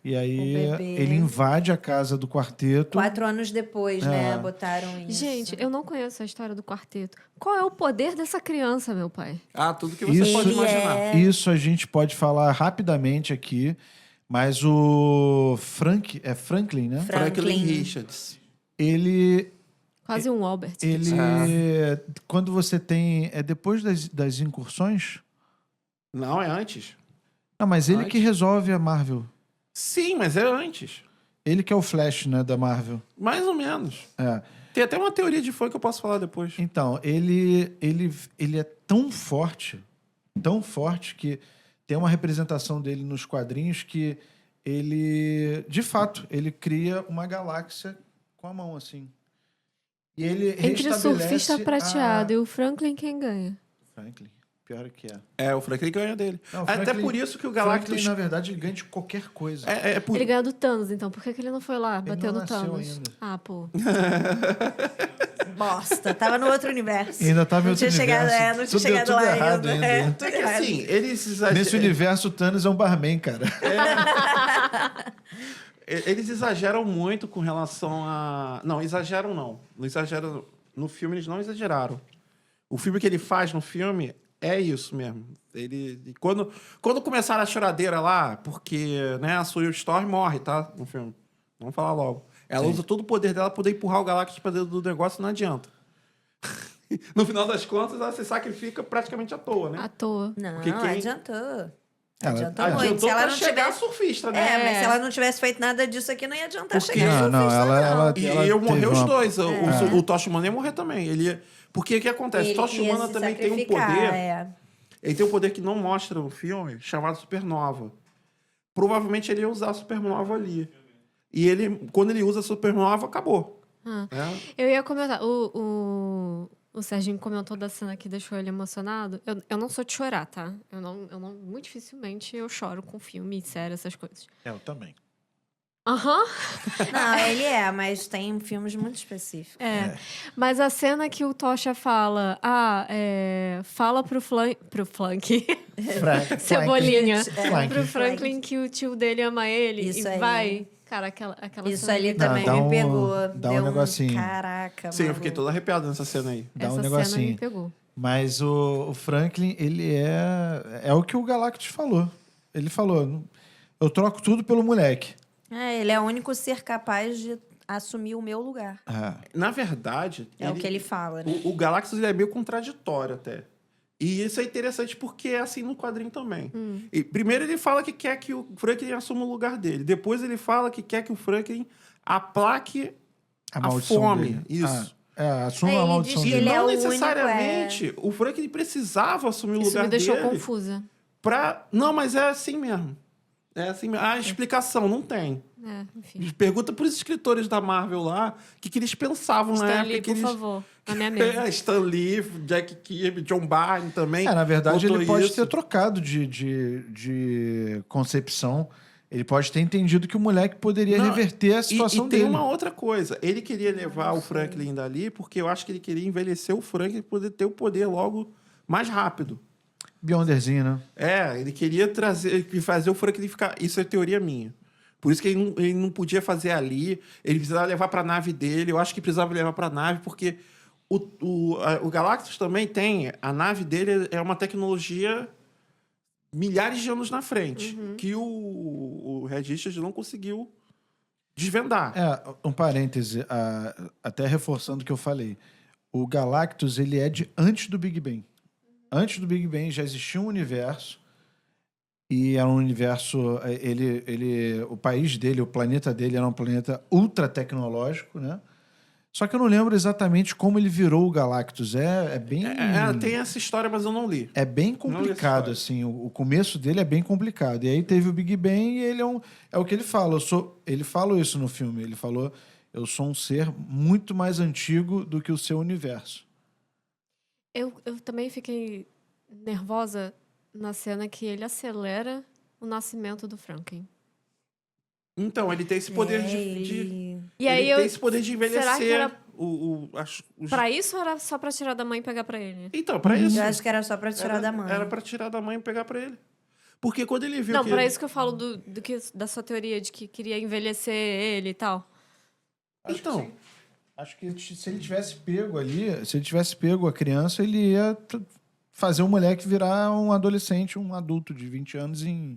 E aí o bebê. ele invade a casa do quarteto. 4 anos depois, né? Botaram isso. Gente, eu não conheço a história do quarteto. Qual é o poder dessa criança, meu pai? Tudo que você Isso- pode Ele imaginar. Isso a gente pode falar rapidamente aqui, mas o Franklin, né? Franklin Richards. Ele, Quase um Albert. quando você tem, depois das incursões? Não, é antes. Não, mas ele Antes. que resolve a Marvel. Sim, mas é antes. Ele que é o Flash, né, da Marvel. Mais ou menos. É. Tem até uma teoria de fã que eu posso falar depois. Então, ele é tão forte que tem uma representação dele nos quadrinhos que ele, de fato, ele cria uma galáxia com a mão, assim. E ele Entre o surfista restabelece prateado e o Franklin, quem ganha? Franklin, pior que é. O Franklin ganha dele. Não, o Até Franklin- por isso que o Franklin, Galactus... na verdade, ele ganha de qualquer coisa. É por... Ele ganhou do Thanos, então. Por que ele não foi lá, Ele bateu não no nasceu Thanos? ainda. Ah, pô. Bosta, tava no outro universo. Ainda tá no Não outro tinha chegado, universo. não tinha Tudo deu chegado tudo lá errado ainda. ainda. Tudo É que errado. assim, eles exageram... Nesse universo, o Thanos é um barman, cara. Eles exageram muito com relação a... Não, exageram não. Não exageram... No filme eles não exageraram. O filme que ele faz no filme é isso mesmo. Ele... Quando começaram a choradeira lá, porque né, a Sue Storm morre, tá? No filme. Vamos falar logo. Ela usa todo o poder dela pra poder empurrar o Galactus pra dentro do negócio e não adianta. No final das contas, ela se sacrifica praticamente à toa, né? À toa. Não, Porque quem- adiantou. Ela- Adiantou muito. Adiantou Se ela pra não chegar tivesse... surfista, né? mas se ela não tivesse feito nada disso aqui, não ia adiantar Porque- chegar Não, surfista, ela E ela eu teve morrer os uma- dois. O Tocha Humana ia morrer também. Porque o que acontece? O Ele Tocha ia Humana se também tem um sacrificar, poder. Ele tem um poder que não mostra no filme, chamado Supernova. Provavelmente ele ia usar a Supernova ali. E ele, quando ele usa a Supernova, acabou. Eu ia comentar. O Serginho comentou da cena que deixou ele emocionado. Eu não sou de chorar, tá? Eu não, muito dificilmente eu choro com filme, série, essas coisas. Eu também. Aham. Não, ele mas tem filmes muito específicos. Mas a cena que o Tocha fala... fala pro Flunk... Cebolinha. Frank. Pro Franklin que o tio dele ama ele. Isso e aí. vai... Cara, aquela Isso cena ali ali também dá me um- pegou. dá um Deu negocinho. Caraca, Sim, eu maluco. fiquei todo arrepiado nessa cena aí. Dá um Essa cena negocinho. me pegou. Mas o Franklin, ele é o que o Galactus falou. Ele falou, eu troco tudo pelo moleque. Ele é o único ser capaz de assumir o meu lugar. Na verdade... É o que ele fala, né? O Galactus ele é meio contraditório até. E isso é interessante porque é assim no quadrinho também. E, primeiro ele fala que quer que o Franklin assuma o lugar dele. Depois ele fala que quer que o Franklin aplaque a maldição fome. dele. Isso. Assuma Aí a ele maldição diz que E dele. ele é não o único, necessariamente o Franklin precisava assumir o Isso lugar me deixou dele confusa. pra... Não, mas é assim mesmo. É assim mesmo. A explicação não tem. Enfim. Pergunta pros escritores da Marvel lá o que eles pensavam na Stan época Lee, que por eles... favor. Na minha mesa. Stan Lee, Jack Kirby, John Byrne também. Na verdade, botou ele pode isso. ter trocado de concepção. Ele pode ter entendido que o moleque poderia Não, reverter a situação e tem dele. uma outra coisa. Ele queria levar o Franklin dali porque eu acho que ele queria envelhecer o Franklin para poder ter o poder logo mais rápido. Beyonderzinho, né? Ele queria fazer o Franklin ficar... Isso é teoria minha. Por isso que ele não podia fazer ali. Ele precisava levar para a nave dele. Eu acho que precisava levar para a nave porque o Galactus também tem... A nave dele é uma tecnologia milhares de anos na frente que o Red Richards não conseguiu desvendar. Um parêntese, até reforçando o que eu falei. O Galactus, ele é de antes do Big Bang. Antes do Big Bang já existia um universo e era um universo... o país dele, o planeta dele era um planeta ultra tecnológico, né? Só que eu não lembro exatamente como ele virou o Galactus. É bem... Tem essa história, mas eu não li. É bem complicado, assim. O começo dele é bem complicado. E aí teve o Big Bang e ele é o que ele fala. Ele fala isso no filme. Ele falou, Eu sou um ser muito mais antigo do que o seu universo. Eu também fiquei nervosa na cena que ele acelera o nascimento do Franklin. Então, ele tem esse poder de E ele aí tem esse poder de envelhecer. Será que era os... pra isso ou era só pra tirar da mãe e pegar pra ele? Então, pra isso. Eu acho que era só pra tirar da mãe. Era pra tirar da mãe e pegar pra ele. Porque quando ele viu Não, que... pra isso que eu falo da sua teoria de que queria envelhecer ele e tal. Então... Acho que se ele tivesse pego ali, se ele tivesse pego a criança, ele ia fazer o moleque virar um adolescente, um adulto de 20 anos em...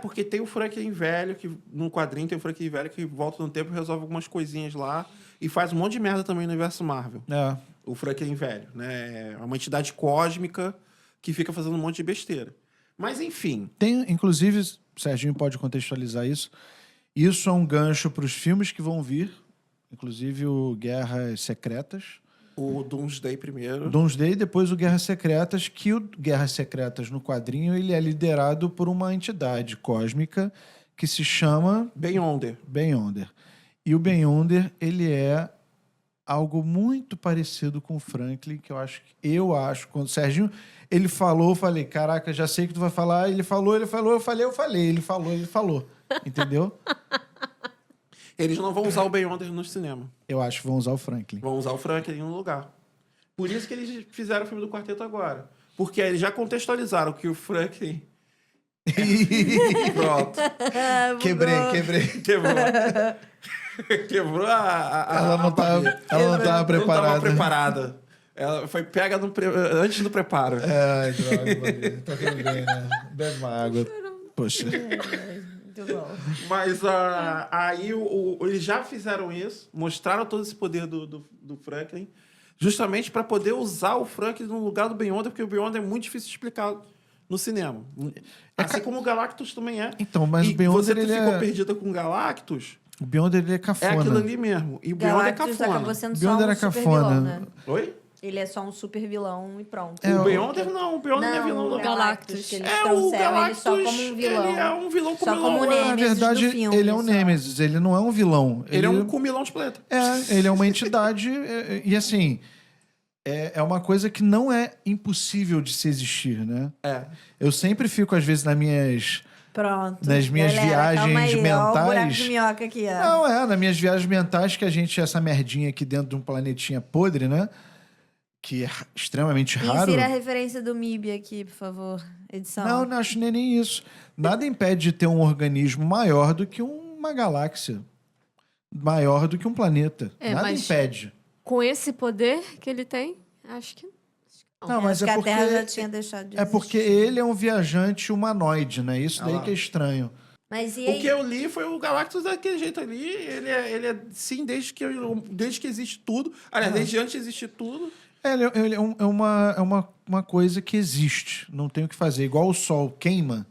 porque tem o Franklin velho, que no quadrinho tem o Franklin velho que volta no tempo e resolve algumas coisinhas lá e faz um monte de merda também no universo Marvel. É. O Franklin velho, né? É uma entidade cósmica que fica fazendo um monte de besteira. Mas, enfim... Tem, inclusive, o Serginho pode contextualizar isso. Isso é um gancho para os filmes que vão vir, inclusive o Guerras Secretas. O Doomsday primeiro. Doomsday e depois o Guerras Secretas, que o Guerras Secretas no quadrinho ele é liderado por uma entidade cósmica que se chama Beyonder. Beyonder. E o Beyonder, ele é algo muito parecido com o Franklin, que eu acho, quando o Serginho, ele falou, eu falei, caraca, já sei o que tu vai falar, ele falou, eu falei, ele falou, entendeu? Eles não vão usar o Beyonder no cinema. Eu acho que vão usar o Franklin. Vão usar o Franklin no lugar. Por isso que eles fizeram o filme do Quarteto agora. Porque eles já contextualizaram que o Franklin... Pronto. Quebrei. Quebrou a Ela não estava preparada. Não estava preparada. Ela foi pega antes do preparo. Ai, droga, tá tudo bem, né? Bebe uma água. Poxa. Muito bom. Mas aí eles já fizeram isso, mostraram todo esse poder do Franklin, justamente para poder usar o Franklin no lugar do Beyonder, porque o Beyonder é muito difícil de explicar no cinema. Assim como o Galactus também é. Então, mas e o Beyonder, você ele ficou perdida com o Galactus, O Beyonder, ele é cafona. é aquilo ali mesmo. E o Beyonder é Galactus cafona. acabou sendo só Beyonder um é super cafona. vilão, né? Oi? Ele é só um super vilão e pronto. O Beyonder não, o Beyonder não é vilão, o não. Galactus, que eles O trouxeram ele só Galactus, como um vilão. ele é um vilão Só comilão. como o Na Nêmesis verdade, do filme, ele é um só. Nêmesis, ele não é um vilão. Ele é um comilão de planeta. Ele é uma entidade, e assim, é uma coisa que não é impossível de se existir, né? Eu sempre fico, às vezes, nas minhas Galera, calma viagens aí, mentais. Ó, o buraco de minhoca aqui, ó. Não, nas minhas viagens mentais, que a gente, essa merdinha aqui dentro de um planetinha podre, né? Que é extremamente raro. Insira a referência do MIB aqui, por favor. Edição. Não acho nem isso. Nada impede de ter um organismo maior do que uma galáxia. Maior do que um planeta. Nada mas impede. Com esse poder que ele tem, acho que Não, mas Acho que é a Terra já porque, tinha deixado de é porque existir. ele é um viajante humanoide, né? Isso daí lá. que é estranho. Mas e O aí? que eu li foi o Galactus daquele jeito ali. Ele é sim, desde que existe tudo. Aliás, desde antes de existir tudo. Ele é uma coisa que existe. Não tem o que fazer. Igual o Sol queima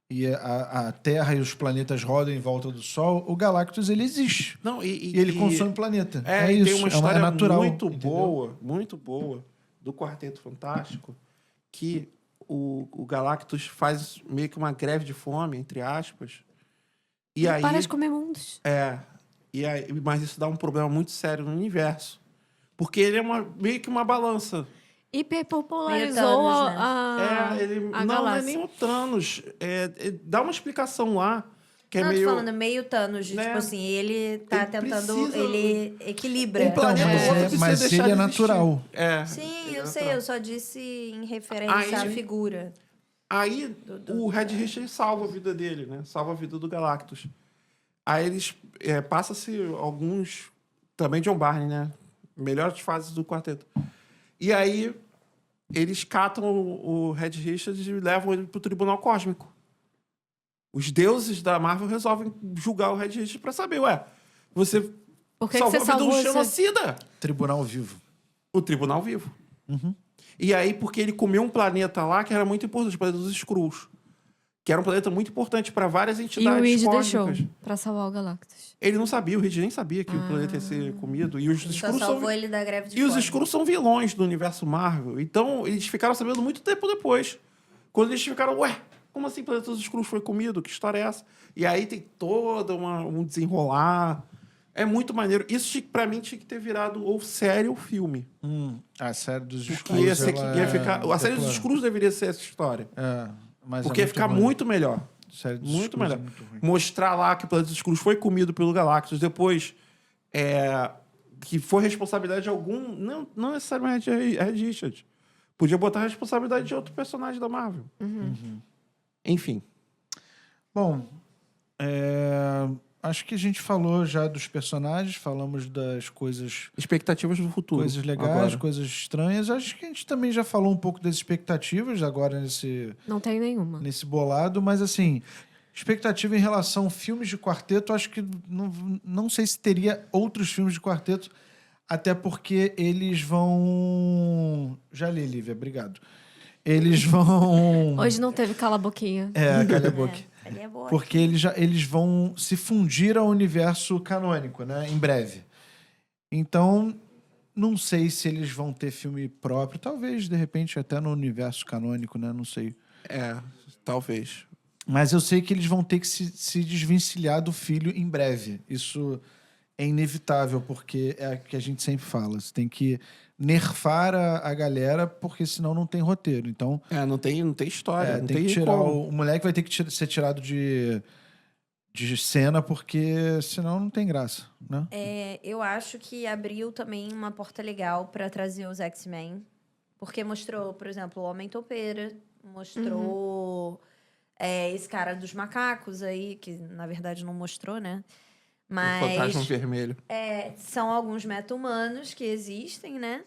e a Terra e os planetas rodam em volta do Sol, o Galactus, ele existe. Não, E ele consome o planeta. É, É e isso. tem uma história natural, muito entendeu? boa do Quarteto Fantástico, que o Galactus faz meio que uma greve de fome, entre aspas. E aí, para de comer mundos. mas isso dá um problema muito sério no universo. Porque ele é meio que uma balança. Hiperpopularizou Meio Thanos, né? Ele a não é galáxia. nem o Thanos. Dá uma explicação lá, que Não, é meio... tô falando meio Thanos, né? tipo assim, ele tá Ele tentando, precisa- ele equilibra. Um planeta Então, ou outro precisa mas deixar ele é de existir. natural. Sim, ele é eu sei, natural. eu só disse em referência Aí- à figura. Aí o Red Richards salva a vida dele, né? Salva a vida do Galactus. Aí eles... Passa-se alguns... Também John Barney, né? Melhores fases do quarteto. E aí eles catam o Red Richards e levam ele pro Tribunal Cósmico. Os deuses da Marvel resolvem julgar o Red Richards pra saber, você Por que salvou você a vida de um salvou esse... genocida. Tribunal vivo. O Tribunal Vivo. E aí, porque ele comeu um planeta lá que era muito importante, o planeta dos Skrulls. Que era um planeta muito importante para várias E entidades o Reed cósmicas. deixou pra salvar o Galactus. Ele não sabia, o Reed nem sabia que o planeta ia ser comido. E os Só Skrulls salvou são... ele da greve de E os fome. Skrulls são vilões do universo Marvel. Então, eles ficaram sabendo muito tempo depois. Quando eles ficaram, como assim o planeta dos Skrulls foi comido? Que história é essa? E aí tem todo um desenrolar É muito maneiro. Isso, pra mim, tinha que ter virado ou série ou filme. A série dos Porque Skrulls, ia, ser, ela ia ficar... A série dos popular. Skrulls deveria ser essa história. Mas Porque é ia ficar ruim. muito melhor. A série dos Muito Skrulls melhor. é muito ruim. Mostrar lá que o planeta dos Skrulls foi comido pelo Galactus, depois que foi responsabilidade de algum... Não necessariamente Red Richards. Podia botar a responsabilidade de outro personagem da Marvel. Enfim. Bom, acho que a gente falou já dos personagens, falamos das coisas Expectativas do futuro. coisas legais, agora. coisas estranhas. Acho que a gente também já falou um pouco das expectativas agora Não tem nenhuma. nesse bolado, mas assim, expectativa em relação a filmes de quarteto, acho que não sei se teria outros filmes de quarteto, até porque eles vão... Já li, Lívia, obrigado. Eles vão... Hoje não teve cala a boquinha. Calha a boca. Ele é boa. Porque eles vão se fundir ao universo canônico, né? Em breve. Então, não sei se eles vão ter filme próprio. Talvez, de repente, até no universo canônico, né? Não sei. Talvez. Mas eu sei que eles vão ter que se desvencilhar do filho em breve. Isso é inevitável, porque é o que a gente sempre fala. Você tem que nerfar a galera, porque senão não tem roteiro. Então, Não tem história. Não tem que tirar como. o moleque vai ter que ser tirado de cena, porque senão não tem graça, né? Eu acho que abriu também uma porta legal pra trazer os X-Men. Porque mostrou, por exemplo, o Homem-Topeira. Mostrou esse cara dos macacos aí, que na verdade não mostrou, né? O Mas fantasma vermelho. são alguns meta-humanos que existem, né?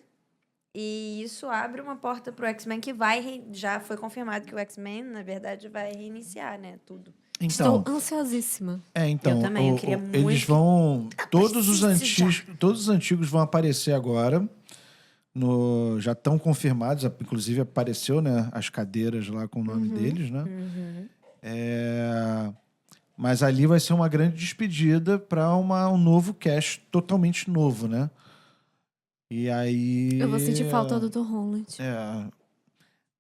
E isso abre uma porta pro X-Men que já foi confirmado que o X-Men, na verdade, vai reiniciar, né? Tudo. Então, Estou ansiosíssima. Eu também, eu queria eles muito. vão todos os Preciso todos os antigos vão aparecer agora. Já estão confirmados, inclusive apareceu, né, as cadeiras lá com o nome deles, né? Mas ali vai ser uma grande despedida para um novo cast totalmente novo, né? E aí... Eu vou sentir falta do Tom Holland.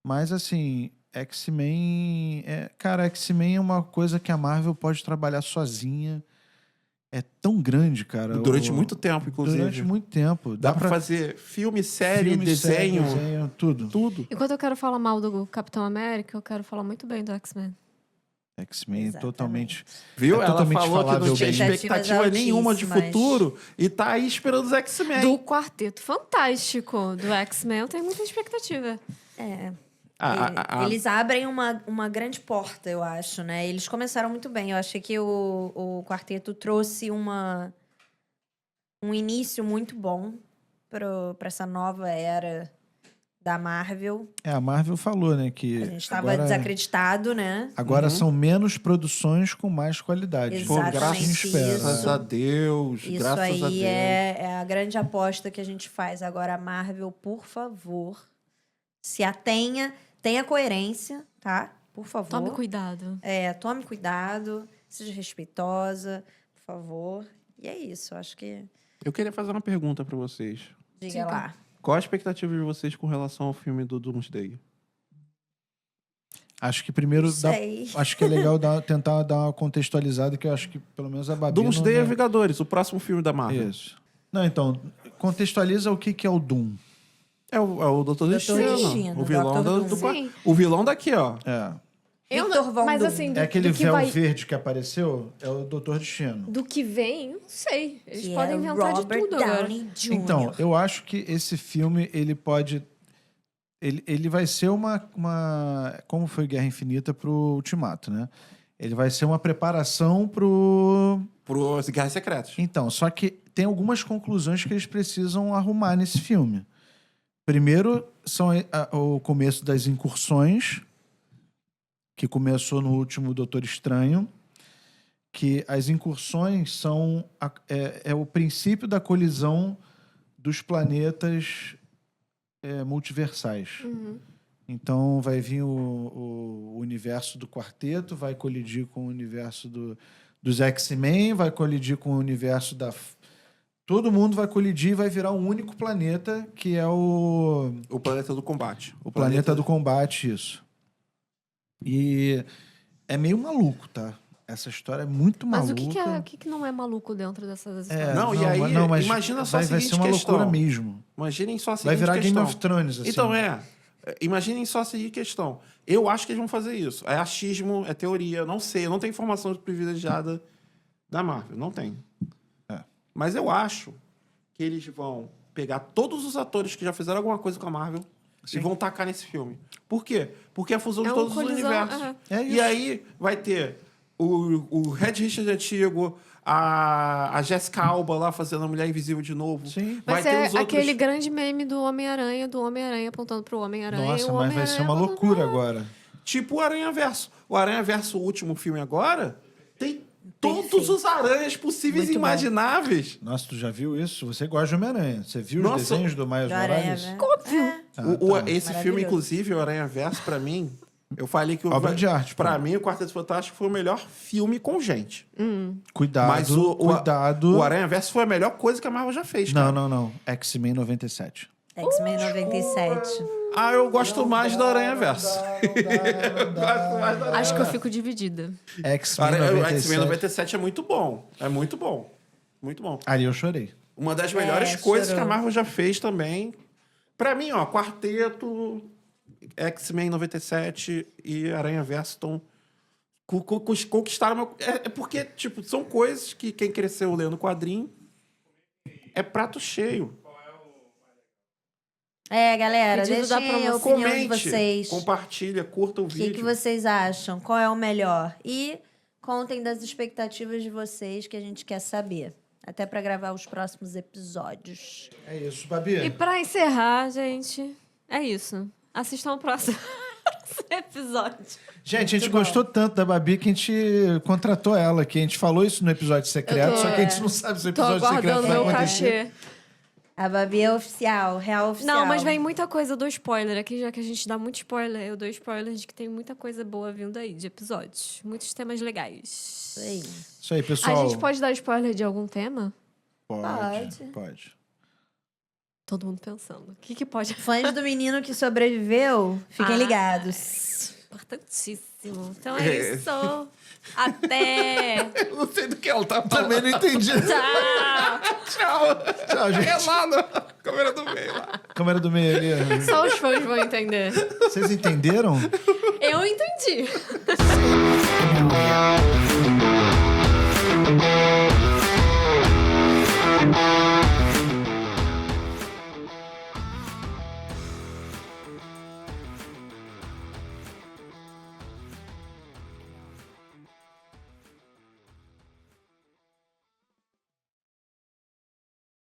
Mas, assim, X-Men... Cara, X-Men é uma coisa que a Marvel pode trabalhar sozinha. É tão grande, cara. Durante muito tempo, inclusive. Durante muito tempo. Dá pra fazer filme, série, desenho, tudo. tudo. Enquanto eu quero falar mal do Capitão América, eu quero falar muito bem do X-Men. X-Men é Exatamente. totalmente... Viu? É Ela totalmente falou que falável não tinha bem. expectativa nenhuma de Altíssimas. futuro e tá aí esperando os X-Men. Do Quarteto Fantástico do X-Men, eu tenho muita expectativa. Eles abrem uma grande porta, eu acho, né? Eles começaram muito bem. Eu achei que o quarteto trouxe um início muito bom pra essa nova era da Marvel. A Marvel falou, né, que... A gente estava desacreditado, né? Agora são menos produções com mais qualidade. Pô, Exatamente graças isso. a Deus. Isso graças aí a Deus. é a grande aposta que a gente faz. Agora, a Marvel, por favor, se atenha, tenha coerência, tá? Por favor. Tome cuidado. Tome cuidado, seja respeitosa, por favor. E é isso, acho que... Eu queria fazer uma pergunta pra vocês. Diga lá. Qual a expectativa de vocês com relação ao filme do Doomsday? Acho que primeiro Sei. acho que é legal tentar dar uma contextualizada, que eu acho que pelo menos a Babi Doomsday não... é Vingadores, o próximo filme da Marvel. Isso. Não, então, contextualiza o que é o Doom. É o Doutor Destino. Destino, O vilão Dr. do Doom. Sim. O vilão daqui, ó. Victor Von Mas Doom. assim, É aquele do que véu vai... verde que apareceu, é o Doutor Destino. Do que vem, não sei. Eles Que podem é inventar Robert de tudo agora. Downey Jr. Então, eu acho que esse filme, ele pode... Ele vai ser uma... Como foi Guerra Infinita pro Ultimato, né? Ele vai ser uma preparação pro Guerras Secretas. Então, só que tem algumas conclusões que eles precisam arrumar nesse filme. Primeiro, são o começo das incursões, que começou no último Doutor Estranho, que as incursões são o princípio da colisão dos planetas multiversais. Então, vai vir o universo do quarteto, vai colidir com o universo dos X-Men, vai colidir com o universo da... Todo mundo vai colidir e vai virar um único planeta, que é o planeta do combate. O planeta do combate, isso. E é meio maluco, tá? Essa história é muito Mas maluca. o que não é maluco dentro dessas É, histórias? Não, e aí, mas imagina só a vai seguinte ser uma questão. loucura mesmo. Imaginem só a seguinte Vai virar questão. Game of Thrones, assim. Então, imaginem só a seguinte questão. Eu acho que eles vão fazer isso. É achismo, é teoria, não sei. Eu não tenho informação privilegiada da Marvel. Não tenho. É. Mas eu acho que eles vão pegar todos os atores que já fizeram alguma coisa com a Marvel e vão tacar nesse filme. Por quê? Porque é a fusão de todos os universos. É isso. E aí vai ter o Red Richards antigo, a Jessica Alba lá fazendo a Mulher Invisível de novo. Sim. Vai Vai ter os ser outros... aquele grande meme do Homem-Aranha apontando pro Homem-Aranha. Nossa, e o mas vai ser uma Homem-Aranha loucura agora. Tipo o Aranha Verso. O Aranha Verso, o último filme agora, tem todos os aranhas possíveis e Muito bom. imagináveis. Nossa, tu já viu isso? Você gosta de Homem-Aranha. Você viu os Nossa. desenhos do Miles Do Aranha, Morales? né? Óbvio. É. Esse filme, Maravilhoso. inclusive, o Aranha Verso, pra mim, eu falei que Obra de arte, pra pô. mim, o Quarteto Fantástico foi o melhor filme com gente. Cuidado, Mas cuidado. o Aranha Verso foi a melhor coisa que a Marvel já fez, cara. Não. X-Men 97. X-Men 97. Ah, eu gosto mais do Aranha Verso. Acho que eu fico dividida. X-Men O X-Men 97. 97 é muito bom. É muito bom. Muito bom. Ali eu chorei. Uma das melhores coisas chorou. que a Marvel já fez também. Pra mim, ó, Quarteto, X-Men 97 e Aranha Verso estão... Conquistaram meu... É porque, tipo, são coisas que quem cresceu lendo quadrinho é prato cheio. Galera, Pedido da deixem a promoção. opinião de Comente, vocês. compartilha, curta o O que vídeo. vocês acham? Qual é o melhor? E contem das expectativas de vocês que a gente quer saber. Até pra gravar os próximos episódios. É isso, Babi. E pra encerrar, gente, é isso. Assistam ao próximo episódio. Gente, a gente gostou tanto da Babi que a gente contratou ela aqui. A gente falou isso no episódio secreto, só que a gente não sabe se o Tô episódio secreto aguardando vai meu acontecer. cachê. A Babi é oficial, real oficial. Não, mas vem muita coisa, eu dou spoiler aqui, já que a gente dá muito spoiler. Eu dou spoiler de que tem muita coisa boa vindo aí, de episódios. Muitos temas legais. Isso aí. Isso aí, pessoal. A gente pode dar spoiler de algum tema? Pode. Todo mundo pensando. O que pode... Fãs do menino que sobreviveu, fiquem Ah. ligados. Importantíssimo. Então é isso. Até! Eu não sei do que ela tá falando. Também não entendi. Tchau! Tchau. Tchau, gente. É lá na câmera do meio. Lá. Câmera do meio ali. Só os fãs vão entender. Vocês entenderam? Eu entendi.